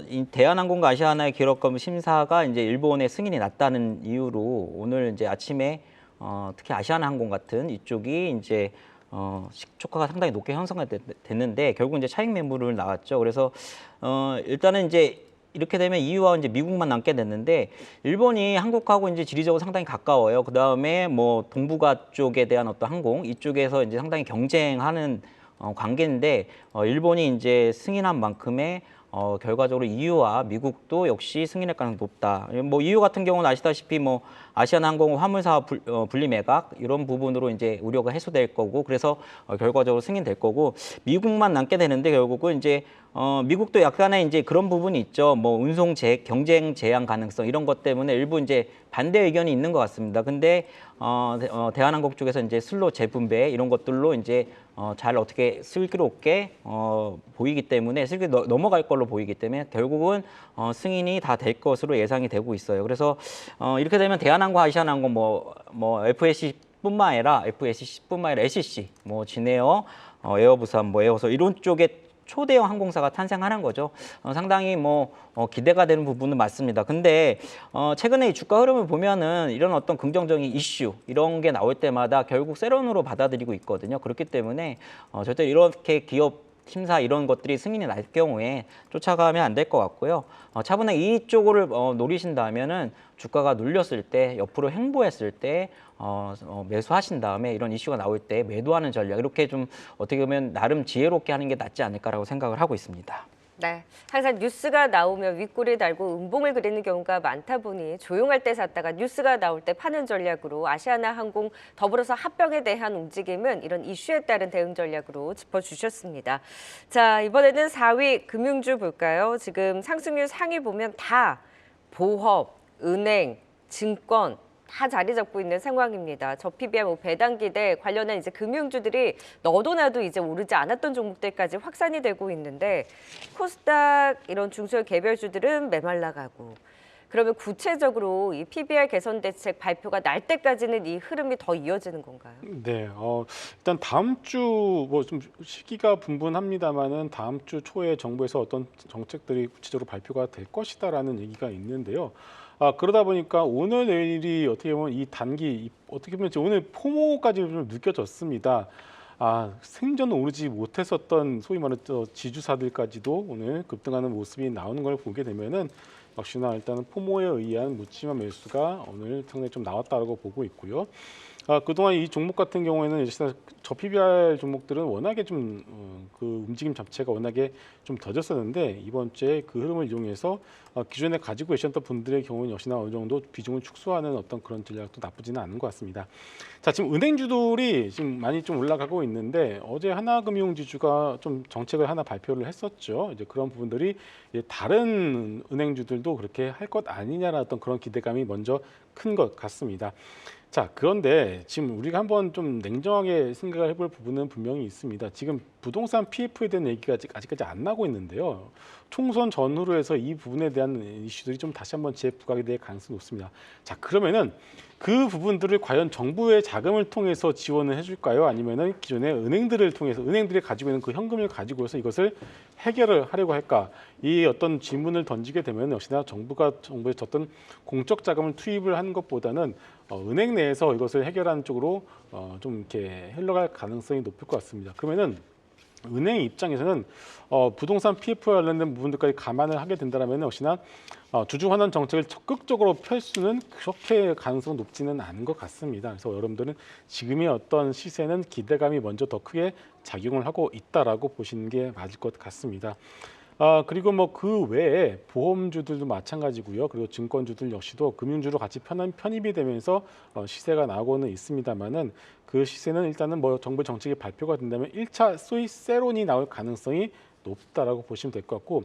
이 대한항공과 아시아나의 기업권 심사가 이제 일본의 승인이 났다는 이유로 오늘 이제 아침에 특히 아시아나항공 같은 이쪽이 이제 시초가가 상당히 높게 형성이 됐는데 결국 이제 차익 매물을 나왔죠. 그래서 일단은 이제 이렇게 되면 EU와 이제 미국만 남게 됐는데 일본이 한국하고 이제 지리적으로 상당히 가까워요. 그 다음에 뭐 동북아 쪽에 대한 어떤 항공 이쪽에서 이제 상당히 경쟁하는 관계인데 일본이 이제 승인한 만큼의 결과적으로 EU와 미국도 역시 승인할 가능성이 높다. 뭐 EU 같은 경우는 아시다시피 뭐 아시아나항공 화물사업 분리 매각 이런 부분으로 이제 우려가 해소될 거고 그래서 결과적으로 승인될 거고 미국만 남게 되는데 결국은 이제 미국도 약간의 이제 그런 부분이 있죠. 뭐 운송 경쟁 제한 가능성 이런 것 때문에 일부 이제 반대 의견이 있는 것 같습니다. 근데 대한항공 쪽에서 이제 슬롯 재분배 이런 것들로 이제 잘 어떻게 슬기롭게 보이기 때문에 슬기롭게 넘어갈 걸로 보이기 때문에 결국은 승인이 다 될 것으로 예상이 되고 있어요. 그래서 이렇게 되면 대한항공, 아시아나항공 뭐 FSC뿐만 아니라 SCC, 뭐 진에어, 에어부산, 뭐 에어서 이런 쪽에 초대형 항공사가 탄생하는 거죠. 상당히 뭐 기대가 되는 부분은 맞습니다. 근데 최근에 이 주가 흐름을 보면은 이런 어떤 긍정적인 이슈 이런 게 나올 때마다 결국 세론으로 받아들이고 있거든요. 그렇기 때문에 절대 이렇게 기업 심사 이런 것들이 승인이 날 경우에 쫓아가면 안 될 것 같고요. 차분하게 이쪽을 노리신다면은 주가가 눌렸을 때 옆으로 횡보했을 때 매수하신 다음에 이런 이슈가 나올 때 매도하는 전략 이렇게 좀 어떻게 보면 나름 지혜롭게 하는 게 낫지 않을까라고 생각을 하고 있습니다. 네, 항상 뉴스가 나오면 윗골을 달고 음봉을 그리는 경우가 많다 보니 조용할 때 샀다가 뉴스가 나올 때 파는 전략으로 아시아나항공 더불어서 합병에 대한 움직임은 이런 이슈에 따른 대응 전략으로 짚어주셨습니다. 자, 이번에는 4위 금융주 볼까요? 지금 상승률 상위 보면 다 보험, 은행, 증권 다 자리 잡고 있는 상황입니다. 저PBR 뭐 배당 기대 관련한 이제 금융주들이 너도 나도 이제 오르지 않았던 종목들까지 확산이 되고 있는데 코스닥 이런 중소형 개별주들은 메말라가고 그러면 구체적으로 이 PBR 개선 대책 발표가 날 때까지는 이 흐름이 더 이어지는 건가요? 네, 일단 다음 주 뭐 좀 시기가 분분합니다만은 다음 주 초에 정부에서 어떤 정책들이 구체적으로 발표가 될 것이다라는 얘기가 있는데요. 그러다 보니까 오늘 내일이 어떻게 보면 이 단기 어떻게 보면 오늘 포모까지 좀 느껴졌습니다. 생전은 오르지 못했었던 소위 말해서 지주사들까지도 오늘 급등하는 모습이 나오는 걸 보게 되면은 역시나 일단은 포모에 의한 묻지마 매수가 오늘 상당히 좀 나왔다고 보고 있고요. 그동안 이 종목 같은 경우에는 저 PBR 종목들은 워낙에 좀 그 움직임 자체가 워낙에 좀 더뎠었는데 이번 주에 그 흐름을 이용해서 기존에 가지고 계셨던 분들의 경우는 역시나 어느 정도 비중을 축소하는 어떤 그런 전략도 나쁘지는 않은 것 같습니다. 자, 지금 은행주들이 지금 많이 좀 올라가고 있는데 어제 하나금융지주가 좀 정책을 하나 발표를 했었죠. 이제 그런 부분들이 다른 은행주들도 그렇게 할 것 아니냐라는 어떤 그런 기대감이 먼저 큰 것 같습니다. 자, 그런데 지금 우리가 한번 좀 냉정하게 생각을 해볼 부분은 분명히 있습니다. 지금 부동산 PF에 대한 얘기가 아직까지 안 나고 있는데요. 총선 전후로 해서 이 부분에 대한 이슈들이 좀 다시 한번 재부각이 될 가능성이 높습니다. 자, 그러면은 그 부분들을 과연 정부의 자금을 통해서 지원을 해줄까요? 아니면은 기존의 은행들을 통해서 은행들이 가지고 있는 그 현금을 가지고서 이것을 해결을 하려고 할까? 이 어떤 질문을 던지게 되면 역시나 정부의 어떤 공적 자금을 투입을 하는 것보다는 은행 내에서 이것을 해결하는 쪽으로 좀 이렇게 흘러갈 가능성이 높을 것 같습니다. 그러면은 은행 입장에서는 부동산 PF와 관련된 부분들까지 감안을 하게 된다면 역시나 주주 환원 정책을 적극적으로 펼 수는 그렇게 가능성은 높지는 않은 것 같습니다. 그래서 여러분들은 지금의 어떤 시세는 기대감이 먼저 더 크게 작용을 하고 있다라고 보시는 게 맞을 것 같습니다. 그리고 뭐 그 외에 보험주들도 마찬가지고요. 그리고 증권주들 역시도 금융주로 같이 편입이 되면서 시세가 나오고는 있습니다만은 그 시세는 일단은 뭐 정부 정책이 발표가 된다면 1차 소위 세론이 나올 가능성이 높다라고 보시면 될 것 같고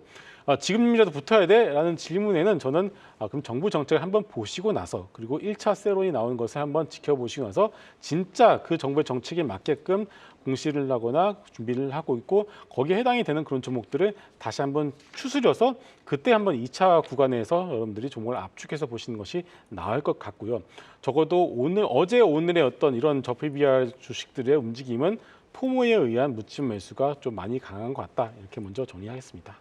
지금이라도 붙어야 돼라는 질문에는 저는 그럼 정부 정책을 한번 보시고 나서 그리고 1차 세론이 나오는 것을 한번 지켜보시고 나서 진짜 그 정부의 정책에 맞게끔 공시를 하거나 준비를 하고 있고 거기에 해당이 되는 그런 종목들을 다시 한번 추스려서 그때 한번 2차 구간에서 여러분들이 종목을 압축해서 보시는 것이 나을 것 같고요. 적어도 어제 오늘의 어떤 이런 저PBR 주식들의 움직임은 포모에 의한 묻힘 매수가 좀 많이 강한 것 같다. 이렇게 먼저 정리하겠습니다.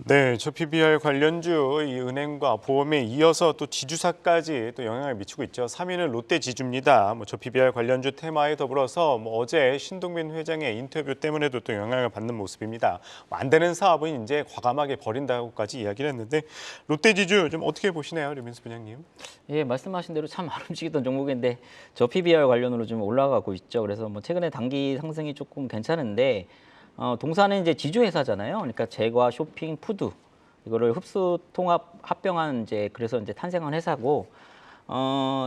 네, 저 PBR 관련주 이 은행과 보험에 이어서 또 지주사까지 또 영향을 미치고 있죠. 3위는 롯데 지주입니다. 저 PBR 관련주 테마에 더불어서 어제 신동빈 회장의 인터뷰 때문에도 또 영향을 받는 모습입니다. 안 되는 사업은 이제 과감하게 버린다고까지 이야기를 했는데 롯데 지주 좀 어떻게 보시나요, 류민수 부장님? 예, 말씀하신 대로 참 안 움직이던 종목인데 저 PBR 관련으로 좀 올라가고 있죠. 그래서 뭐 최근에 단기 상승이 조금 괜찮은데 동사는 이제 지주회사잖아요. 그러니까 제과, 쇼핑, 푸드 이거를 흡수 통합 합병한 그래서 탄생한 회사고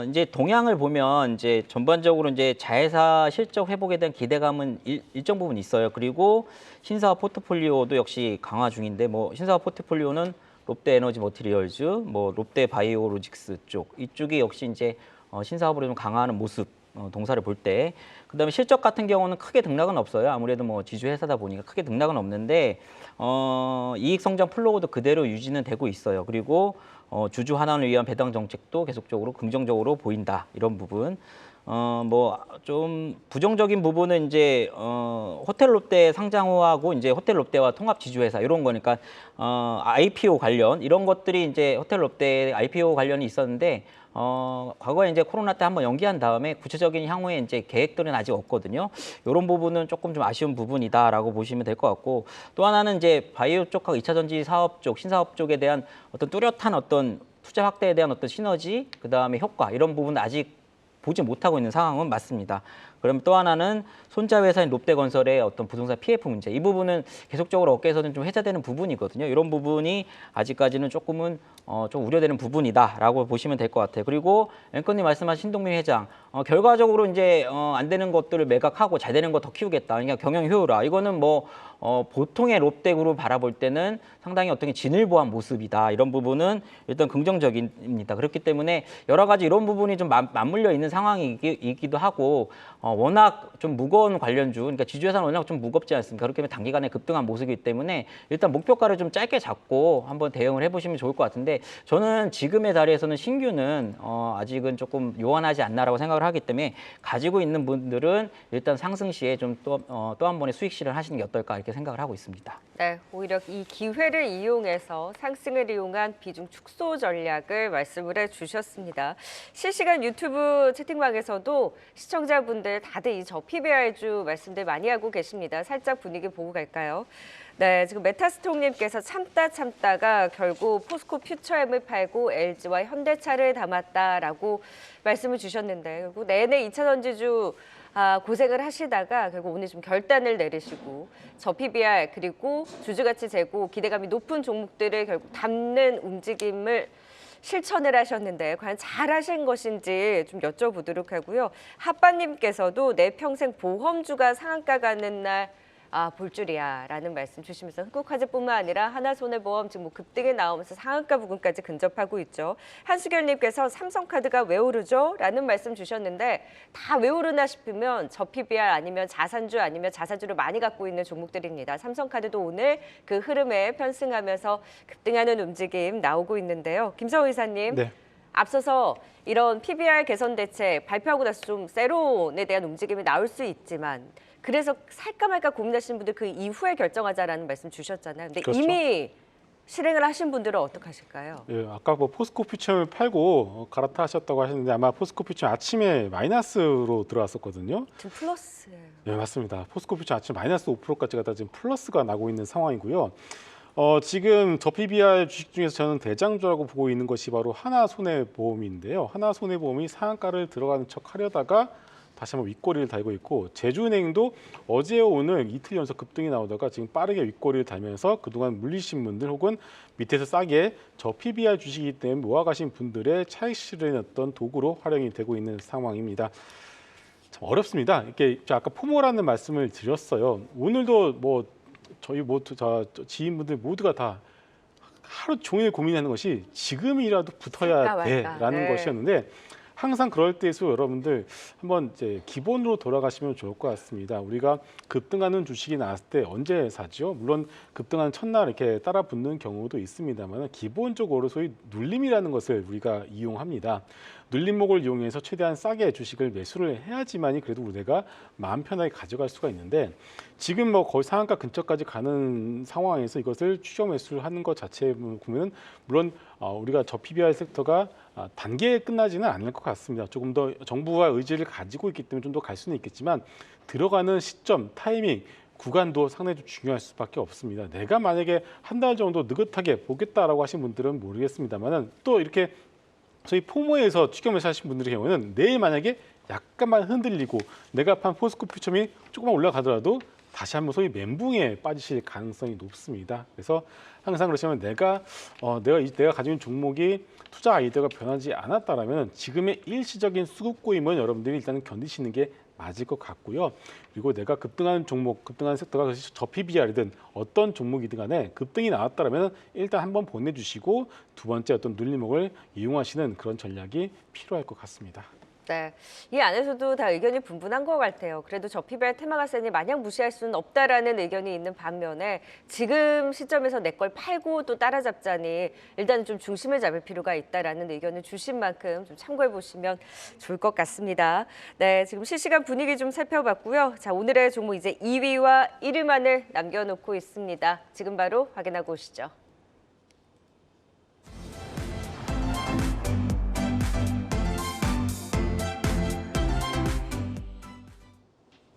이제 동향을 보면 이제 전반적으로 이제 자회사 실적 회복에 대한 기대감은 일정 부분 있어요. 그리고 신사업 포트폴리오도 역시 강화 중인데 뭐 신사업 포트폴리오는 롯데 에너지 머티리얼즈, 뭐 롯데 바이오로직스 쪽 이쪽이 역시 이제 신사업으로 좀 강화하는 모습. 동사를 볼 때 그다음에 실적 같은 경우는 크게 등락은 없어요. 아무래도 뭐 지주 회사다 보니까 크게 등락은 없는데 이익 성장 플로우도 그대로 유지는 되고 있어요. 그리고 주주 환원을 위한 배당 정책도 계속적으로 긍정적으로 보인다. 이런 부분. 뭐 좀 부정적인 부분은 이제 호텔 롯데 상장 후하고 이제 호텔 롯데와 통합 지주회사 이런 거니까 IPO 관련 이런 것들이 이제 호텔 롯데 IPO 관련이 있었는데 과거에 이제 코로나 때 한번 연기한 다음에 구체적인 향후에 이제 계획들은 아직 없거든요. 이런 부분은 조금 좀 아쉬운 부분이다라고 보시면 될 것 같고 또 하나는 이제 바이오 쪽하고 2차 전지 사업 쪽, 신사업 쪽에 대한 어떤 뚜렷한 어떤 투자 확대에 대한 어떤 시너지, 그 다음에 효과 이런 부분 아직 보지 못하고 있는 상황은 맞습니다. 그럼 또 하나는 손자 회사인 롯데건설의 어떤 부동산 PF 문제 이 부분은 계속적으로 업계에서는 좀 회자되는 부분이거든요. 이런 부분이 아직까지는 조금은 좀 우려되는 부분이다라고 보시면 될 것 같아요. 그리고 앵커님 말씀하신 신동민 회장 결과적으로 이제 안 되는 것들을 매각하고 잘 되는 거 더 키우겠다. 그러니까 경영 효율화 이거는 뭐 보통의 롯데그룹 바라볼 때는 상당히 어떤 진일보한 모습이다. 이런 부분은 일단 긍정적입니다. 그렇기 때문에 여러 가지 이런 부분이 좀 맞물려 있는 상황이기도 하고 워낙 좀 무거운 관련주, 그러니까 지주회사는 워낙 좀 무겁지 않습니까? 그렇기 때문에 단기간에 급등한 모습이기 때문에 일단 목표가를 좀 짧게 잡고 한번 대응을 해보시면 좋을 것 같은데 저는 지금의 자리에서는 신규는 아직은 조금 요원하지 않나라고 생각을 하기 때문에 가지고 있는 분들은 일단 상승 시에 좀 또 한 번의 수익 실현 하시는 게 어떨까 이렇게 생각을 하고 있습니다. 네, 오히려 이 기회를 이용해서 상승을 이용한 비중 축소 전략을 말씀을 해주셨습니다. 실시간 유튜브 채팅방에서도 시청자분들 다들 이 저PBR주 말씀들 많이 하고 계십니다. 살짝 분위기 보고 갈까요? 네, 지금 메타스톡님께서 참다가 결국 포스코 퓨처엠을 팔고 LG와 현대차를 담았다라고 말씀을 주셨는데 결국 내내 2차 전지주 고생을 하시다가 결국 오늘 좀 결단을 내리시고 저PBR 그리고 주주가치 재고 기대감이 높은 종목들을 결국 담는 움직임을 실천을 하셨는데 과연 잘하신 것인지 좀 여쭤보도록 하고요. 핫바님께서도 내 평생 보험주가 상한가 가는 날 볼 줄이야라는 말씀 주시면서 한국화재뿐만 아니라 하나손해보험 지금 뭐 급등에 나오면서 상한가 부근까지 근접하고 있죠. 한수결님께서 삼성카드가 왜 오르죠? 라는 말씀 주셨는데 다 왜 오르나 싶으면 저 PBR 아니면 자산주 아니면 자사주를 많이 갖고 있는 종목들입니다. 삼성카드도 오늘 그 흐름에 편승하면서 급등하는 움직임 나오고 있는데요. 김성우 이사님. 네. 앞서서 이런 PBR 개선 대책 발표하고 나서 좀 세론에 대한 움직임이 나올 수 있지만 그래서 살까 말까 고민하시는 분들 그 이후에 결정하자라는 말씀 주셨잖아요. 근데 그렇죠. 이미 실행을 하신 분들은 어떡하실까요? 예, 아까 뭐 포스코 퓨처를 팔고 갈아타셨다고 하셨는데 아마 포스코 퓨처 아침에 마이너스로 들어왔었거든요. 지금 플러스. 네, 맞습니다. 포스코 퓨처 아침 마이너스 5%까지 가다 지금 플러스가 나고 있는 상황이고요. 지금 저 PBR 주식 중에서 저는 대장주라고 보고 있는 것이 바로 하나손해보험인데요. 하나손해보험이 상한가를 들어가는 척 하려다가 다시 한번 윗꼬리를 달고 있고 제주은행도 어제와 오늘 이틀 연속 급등이 나오다가 지금 빠르게 윗꼬리를 달면서 그동안 물리신 분들 혹은 밑에서 싸게 저 PBR 주식이기 때문에 모아가신 분들의 차익 실현의 어떤 도구로 활용이 되고 있는 상황입니다. 참 어렵습니다. 이렇게 아까 포모라는 말씀을 드렸어요. 오늘도 뭐 저희 모두 지인분들 모두가 다 하루 종일 고민하는 것이 지금이라도 붙어야 살까 말까. 돼라는 네. 것이었는데 항상 그럴 때일수록 여러분들 한번 이제 기본으로 돌아가시면 좋을 것 같습니다. 우리가 급등하는 주식이 나왔을 때 언제 사죠? 물론 급등하는 첫날 이렇게 따라 붙는 경우도 있습니다만 기본적으로 소위 눌림이라는 것을 우리가 이용합니다. 눌림목을 이용해서 최대한 싸게 주식을 매수를 해야지만이 그래도 우리가 마음 편하게 가져갈 수가 있는데 지금 뭐 거의 상한가 근처까지 가는 상황에서 이것을 추격 매수를 하는 것 자체에 보면 물론 우리가 저 PBR 섹터가 단계에 끝나지는 않을 것 같습니다. 조금 더 정부와 의지를 가지고 있기 때문에 좀 더 갈 수는 있겠지만 들어가는 시점, 타이밍, 구간도 상당히 좀 중요할 수밖에 없습니다. 내가 만약에 한 달 정도 느긋하게 보겠다라고 하신 분들은 모르겠습니다만은 또 이렇게 저희 포모에서 추격 매수 하신 분들의 경우는 내일 만약에 약간만 흔들리고 내가 판 포스코 퓨처이 조금만 올라가더라도 다시 한번 소위 멘붕에 빠지실 가능성이 높습니다. 그래서 항상 그러시면 내가 가지고 있는 종목이 투자 아이디어가 변하지 않았다라면 지금의 일시적인 수급고임은 여러분들이 일단은 견디시는 게 맞을 것 같고요. 그리고 내가 급등하는 종목, 급등하는 섹터가 저 PBR이든 어떤 종목이든 간에 급등이 나왔다면 일단 한번 보내주시고 두 번째 어떤 눌림목을 이용하시는 그런 전략이 필요할 것 같습니다. 네, 이 안에서도 다 의견이 분분한 것 같아요. 그래도 저 PBR 테마가 세니 마냥 무시할 수는 없다라는 의견이 있는 반면에 지금 시점에서 내 걸 팔고 또 따라잡자니 일단은 좀 중심을 잡을 필요가 있다라는 의견을 주신 만큼 좀 참고해 보시면 좋을 것 같습니다. 네, 지금 실시간 분위기 좀 살펴봤고요. 자, 오늘의 종목 이제 2위와 1위만을 남겨놓고 있습니다. 지금 바로 확인하고 오시죠.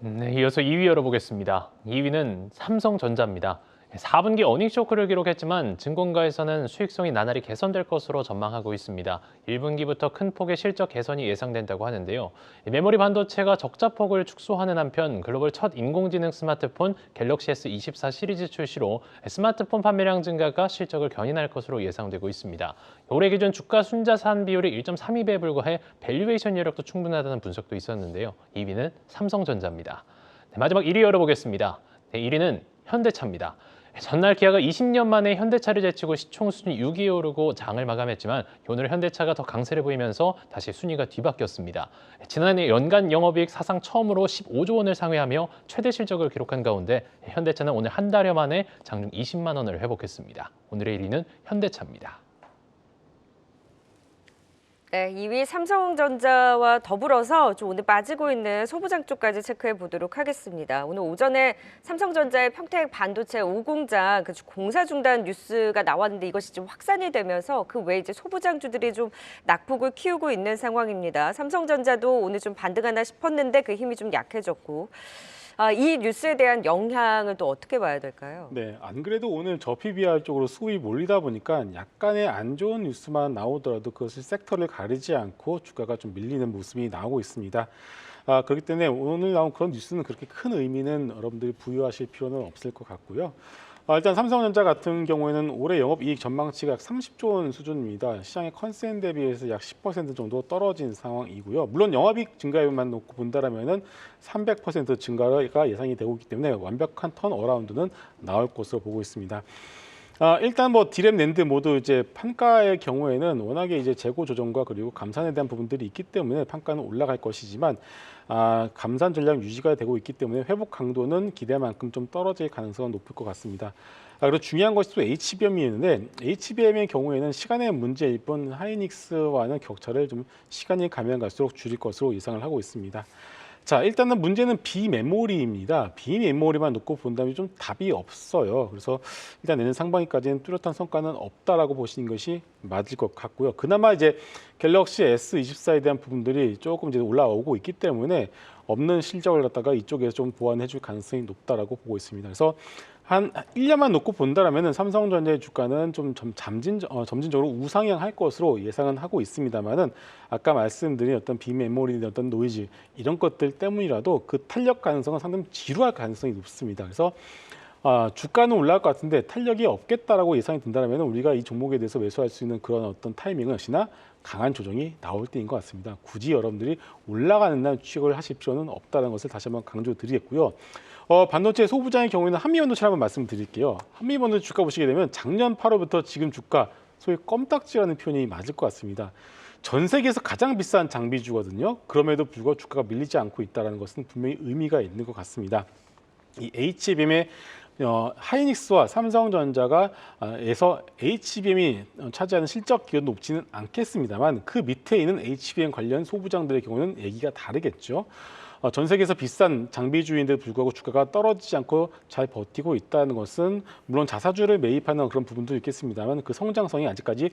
네, 이어서 2위 열어보겠습니다. 2위는 삼성전자입니다. 4분기 어닝 쇼크를 기록했지만 증권가에서는 수익성이 나날이 개선될 것으로 전망하고 있습니다. 1분기부터 큰 폭의 실적 개선이 예상된다고 하는데요. 메모리 반도체가 적자폭을 축소하는 한편 글로벌 첫 인공지능 스마트폰 갤럭시 S24 시리즈 출시로 스마트폰 판매량 증가가 실적을 견인할 것으로 예상되고 있습니다. 올해 기준 주가 순자산 비율이 1.32배에 불과해 밸류에이션 여력도 충분하다는 분석도 있었는데요. 2위는 삼성전자입니다. 네, 마지막 1위 열어보겠습니다. 네, 1위는 현대차입니다. 전날 기아가 20년 만에 현대차를 제치고 시총 순위 6위에 오르고 장을 마감했지만 오늘 현대차가 더 강세를 보이면서 다시 순위가 뒤바뀌었습니다. 지난해 연간 영업이익 사상 처음으로 15조 원을 상회하며 최대 실적을 기록한 가운데 현대차는 오늘 한 달여 만에 장중 20만 원을 회복했습니다. 오늘의 1위는 현대차입니다. 네, 2위 삼성전자와 더불어서 좀 오늘 빠지고 있는 소부장 쪽까지 체크해 보도록 하겠습니다. 오늘 오전에 삼성전자의 평택 반도체 5공장 그 공사 중단 뉴스가 나왔는데 이것이 좀 확산이 되면서 그 외에 이제 소부장주들이 좀 낙폭을 키우고 있는 상황입니다. 삼성전자도 오늘 좀 반등하나 싶었는데 그 힘이 좀 약해졌고. 이 뉴스에 대한 영향을 또 어떻게 봐야 될까요? 네, 안 그래도 오늘 저 PBR 쪽으로 수급이 몰리다 보니까 약간의 안 좋은 뉴스만 나오더라도 그것을 섹터를 가리지 않고 주가가 좀 밀리는 모습이 나오고 있습니다. 그렇기 때문에 오늘 나온 그런 뉴스는 그렇게 큰 의미는 여러분들이 부여하실 필요는 없을 것 같고요. 일단 삼성전자 같은 경우에는 올해 영업이익 전망치가 약 30조 원 수준입니다. 시장의 컨센 대비해서 약 10% 정도 떨어진 상황이고요. 물론 영업이익 증가율만 놓고 본다라면은 300% 증가가 예상이 되고 있기 때문에 완벽한 턴어라운드는 나올 것으로 보고 있습니다. 일단 뭐 디램, 낸드 모두 이제 판가의 경우에는 워낙에 이제 재고 조정과 그리고 감산에 대한 부분들이 있기 때문에 판가는 올라갈 것이지만 감산 전략 유지가 되고 있기 때문에 회복 강도는 기대만큼 좀 떨어질 가능성은 높을 것 같습니다. 그리고 중요한 것이 또 HBM이었는데 HBM의 경우에는 시간의 문제일 뿐 하이닉스와는 격차를 좀 시간이 가면 갈수록 줄일 것으로 예상을 하고 있습니다. 자, 일단은 문제는 비메모리입니다. 비메모리만 놓고 본다면 좀 답이 없어요. 그래서 일단 내년 상반기까지는 뚜렷한 성과는 없다라고 보시는 것이 맞을 것 같고요. 그나마 이제 갤럭시 S24에 대한 부분들이 조금 이제 올라오고 있기 때문에 없는 실적을 갖다가 이쪽에서 좀 보완해 줄 가능성이 높다라고 보고 있습니다. 그래서 한 1년만 놓고 본다라면 삼성전자의 주가는 좀 점진적으로 우상향할 것으로 예상은 하고 있습니다만은 아까 말씀드린 어떤 비메모리 어떤 노이즈 이런 것들 때문이라도 그 탄력 가능성은 상당히 지루할 가능성이 높습니다. 그래서 주가는 올라갈 것 같은데 탄력이 없겠다라고 예상이 든다면 우리가 이 종목에 대해서 매수할 수 있는 그런 어떤 타이밍은 역시나 강한 조정이 나올 때인 것 같습니다. 굳이 여러분들이 올라가는 날 취직을 하실 필요는 없다는 것을 다시 한번 강조드리겠고요. 반도체 소부장의 경우에는 한미반도체 한번 말씀드릴게요. 한미반도체 주가 보시게 되면 작년 8월부터 지금 주가 소위 껌딱지라는 표현이 맞을 것 같습니다. 전 세계에서 가장 비싼 장비주거든요. 그럼에도 불구하고 주가가 밀리지 않고 있다는 것은 분명히 의미가 있는 것 같습니다. 이 HBM의 하이닉스와 삼성전자가 에서 HBM이 차지하는 실적 기여도 높지는 않겠습니다만 그 밑에 있는 HBM 관련 소부장들의 경우는 얘기가 다르겠죠. 전 세계에서 비싼 장비주인데도 불구하고 주가가 떨어지지 않고 잘 버티고 있다는 것은 물론 자사주를 매입하는 그런 부분도 있겠습니다만 그 성장성이 아직까지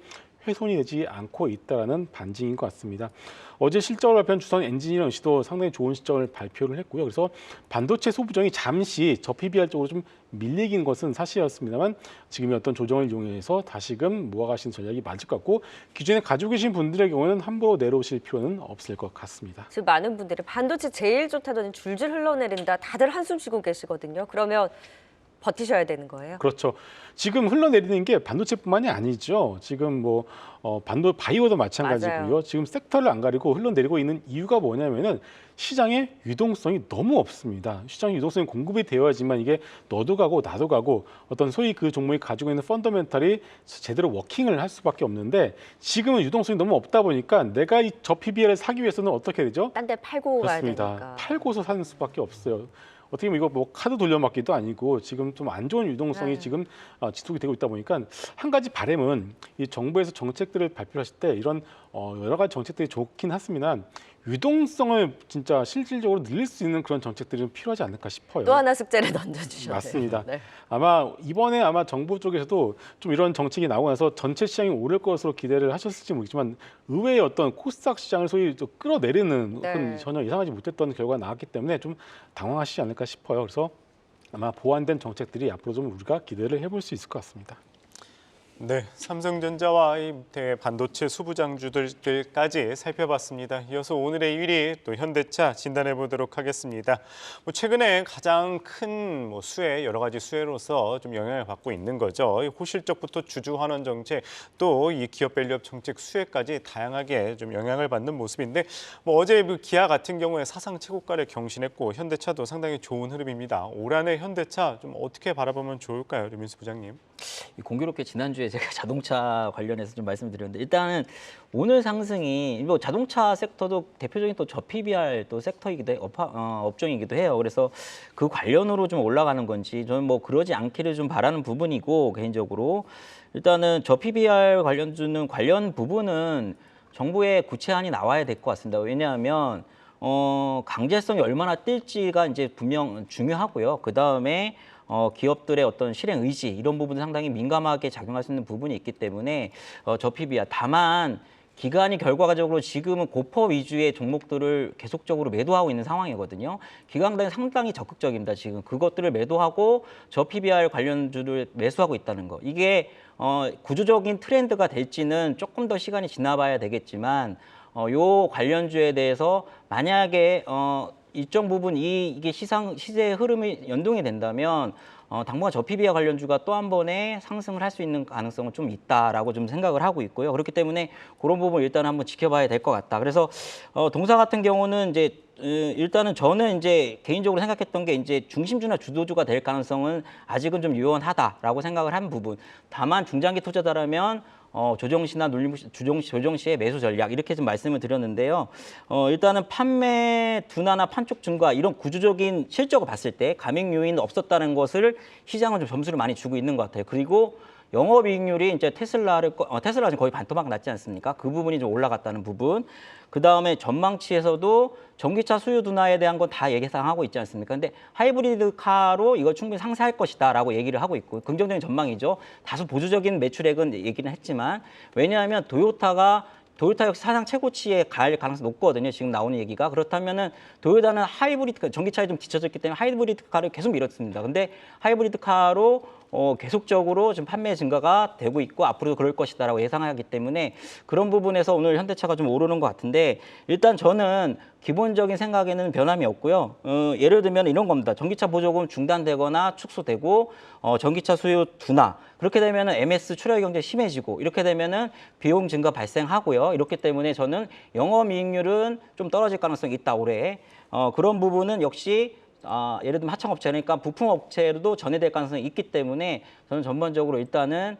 훼손이 되지 않고 있다는 반증인 것 같습니다. 어제 실적을 발표한 주선 엔지니어링 역시도 상당히 좋은 실적을 발표를 했고요. 그래서 반도체 소부정이 잠시 저 PBR 쪽으로 좀 밀리긴 것은 사실이었습니다만 지금의 어떤 조정을 이용해서 다시금 모아가시는 전략이 맞을 것 같고 기존에 가지고 계신 분들의 경우는 함부로 내려오실 필요는 없을 것 같습니다. 지금 많은 분들이 반도체 제일 좋다더니 줄줄 흘러내린다. 다들 한숨 쉬고 계시거든요. 그러면 버티셔야 되는 거예요? 그렇죠. 지금 흘러내리는 게 반도체뿐만이 아니죠. 지금 뭐 바이오도 마찬가지고요. 맞아요. 지금 섹터를 안 가리고 흘러내리고 있는 이유가 뭐냐면은 시장의 유동성이 너무 없습니다. 시장의 유동성이 공급이 되어야지만 이게 너도 가고 나도 가고 어떤 소위 그 종목이 가지고 있는 펀더멘탈이 제대로 워킹을 할 수밖에 없는데 지금은 유동성이 너무 없다 보니까 내가 저 PBR을 사기 위해서는 어떻게 되죠? 딴 데 팔고 가야 그렇습니다. 되니까. 팔고서 사는 수밖에 없어요. 어떻게 보면 이거 뭐 카드 돌려막기도 아니고 지금 좀 안 좋은 유동성이 네. 지금 지속이 되고 있다 보니까 한 가지 바람은 이 정부에서 정책들을 발표하실 때 이런 여러 가지 정책들이 좋긴 하지만 유동성을 진짜 실질적으로 늘릴 수 있는 그런 정책들이 좀 필요하지 않을까 싶어요. 또 하나 숙제를 던져주셨네요. 맞습니다. 네. 아마 이번에 정부 쪽에서도 좀 이런 정책이 나오고 나서 전체 시장이 오를 것으로 기대를 하셨을지 모르겠지만 의외의 어떤 코스닥 시장을 소위 좀 끌어내리는 네. 그런 전혀 예상하지 못했던 결과가 나왔기 때문에 좀 당황하시지 않을까 싶어요. 그래서 아마 보완된 정책들이 앞으로 좀 우리가 기대를 해볼 수 있을 것 같습니다. 네, 삼성전자와 이 반도체 수부장주들까지 살펴봤습니다. 이어서 오늘의 1위 또 현대차 진단해 보도록 하겠습니다. 최근에 가장 큰 수혜, 여러 가지 수혜로서 좀 영향을 받고 있는 거죠. 호실적부터 주주 환원 정책, 또 이 기업 밸류업 정책 수혜까지 다양하게 좀 영향을 받는 모습인데 어제 기아 같은 경우에 사상 최고가를 경신했고 현대차도 상당히 좋은 흐름입니다. 올 한해 현대차 좀 어떻게 바라보면 좋을까요, 류민수 부장님? 공교롭게 지난주에 제가 자동차 관련해서 좀 말씀드렸는데 일단은 오늘 상승이 뭐 자동차 섹터도 대표적인 또 저PBR 또 섹터이기도 업종이기도 해요. 그래서 그 관련으로 좀 올라가는 건지 저는 뭐 그러지 않기를 좀 바라는 부분이고 개인적으로 일단은 저PBR 관련주는 관련 부분은 정부의 구체안이 나와야 될 것 같습니다. 왜냐하면 강제성이 얼마나 뛸지가 이제 분명 중요하고요. 그 다음에 기업들의 어떤 실행 의지 이런 부분은 상당히 민감하게 작용할 수 있는 부분이 있기 때문에 저PBR 다만 기관이 결과적으로 지금은 고퍼 위주의 종목들을 계속적으로 매도하고 있는 상황이거든요. 기관들은 상당히 적극적입니다. 지금 그것들을 매도하고 저PBR 관련주를 매수하고 있다는 거. 이게 구조적인 트렌드가 될지는 조금 더 시간이 지나봐야 되겠지만 요 관련주에 대해서 만약에 일정 부분 이게 시세 흐름이 연동이 된다면 당분간 저 PBR 관련주가 또 한 번에 상승을 할 수 있는 가능성은 좀 있다라고 좀 생각을 하고 있고요. 그렇기 때문에 그런 부분 일단 한번 지켜봐야 될 것 같다. 그래서 동사 같은 경우는 이제 일단은 저는 이제 개인적으로 생각했던 게 이제 중심주나 주도주가 될 가능성은 아직은 좀 유연하다라고 생각을 한 부분. 다만 중장기 투자자라면 조정시나 조정시의 매수 전략 이렇게 좀 말씀을 드렸는데요. 일단은 판매 둔화나 판촉 증가 이런 구조적인 실적을 봤을 때 감행 요인 없었다는 것을 시장은 좀 점수를 많이 주고 있는 것 같아요. 그리고 영업이익률이 이제 테슬라가 지금 거의 반토막 났지 않습니까? 그 부분이 좀 올라갔다는 부분. 그 다음에 전망치에서도 전기차 수요 둔화에 대한 건 다 예상하고 있지 않습니까? 근데 하이브리드 카로 이걸 충분히 상쇄할 것이다라고 얘기를 하고 있고 긍정적인 전망이죠. 다소 보수적인 매출액은 얘기는 했지만 왜냐하면 도요타 역시 사상 최고치에 갈 가능성이 높거든요. 지금 나오는 얘기가. 그렇다면은 도요타는 하이브리드 전기차에 좀 뒤쳐졌기 때문에 하이브리드 카를 계속 밀었습니다. 근데 하이브리드 카로 계속적으로 지금 판매 증가가 되고 있고 앞으로도 그럴 것이다라고 예상하기 때문에 그런 부분에서 오늘 현대차가 좀 오르는 것 같은데 일단 저는 기본적인 생각에는 변함이 없고요. 예를 들면 이런 겁니다. 전기차 보조금 중단되거나 축소되고 전기차 수요 둔화 그렇게 되면은 MS 출하율 경제 심해지고 이렇게 되면은 비용 증가 발생하고요. 이렇기 때문에 저는 영업이익률은 좀 떨어질 가능성이 있다 올해. 그런 부분은 역시 예를 들면 하청업체 그러니까 부품업체로도 전해될 가능성이 있기 때문에 저는 전반적으로 일단은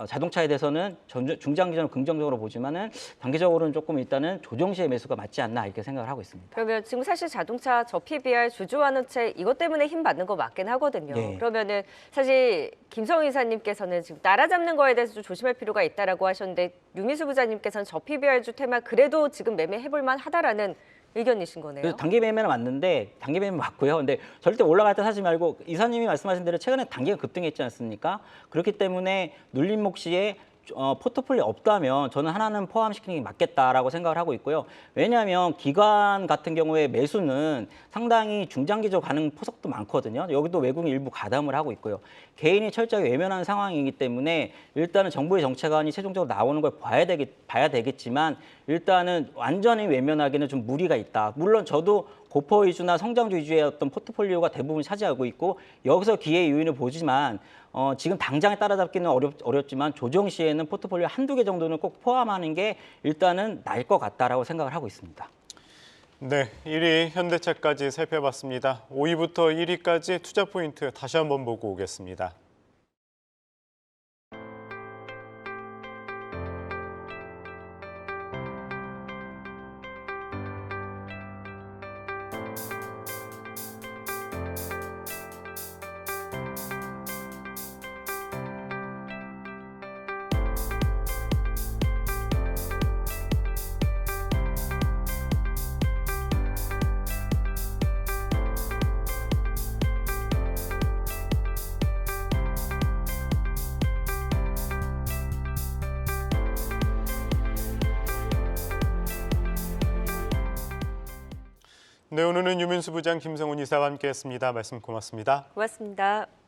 자동차에 대해서는 중장기적으로 긍정적으로 보지만은 단기적으로는 조금 일단은 조정시의 매수가 맞지 않나 이렇게 생각을 하고 있습니다. 그러면 지금 사실 자동차 저 PBR 주주환원체 이것 때문에 힘 받는 거 맞긴 하거든요. 네. 그러면은 사실 김성희 이사님께서는 지금 따라잡는 거에 대해서 좀 조심할 필요가 있다라고 하셨는데 유미수 부장님께서는 저 PBR 주 테마 그래도 지금 매매해볼 만하다라는 의견이신 거네요. 그래서 단기 매매는 맞는데 단기 매매 맞고요. 근데 절대 올라갈 때 사지 말고 이사님이 말씀하신 대로 최근에 단기가 급등했지 않습니까? 그렇기 때문에 눌림 몫시에 포트폴리오 없다면 저는 하나는 포함시키는 게 맞겠다라고 생각을 하고 있고요. 왜냐하면 기관 같은 경우에 매수는 상당히 중장기적으로 가는 포석도 많거든요. 여기도 외국인 일부 가담을 하고 있고요. 개인이 철저하게 외면하는 상황이기 때문에 일단은 정부의 정책안이 최종적으로 나오는 걸 봐야 되겠지만 일단은 완전히 외면하기는 좀 무리가 있다. 물론 저도 고퍼 위주나 성장주 위주의 어떤 포트폴리오가 대부분 차지하고 있고 여기서 기회 요인을 보지만 지금 당장에 따라잡기는 어렵지만 조정 시에는 포트폴리오 한두 개 정도는 꼭 포함하는 게 일단은 나을 것 같다라고 생각을 하고 있습니다. 네, 1위 현대차까지 살펴봤습니다. 5위부터 1위까지 투자 포인트 다시 한번 보고 오겠습니다. 네, 오늘은 유민수 부장, 김성훈 이사와 함께했습니다. 말씀 고맙습니다. 고맙습니다.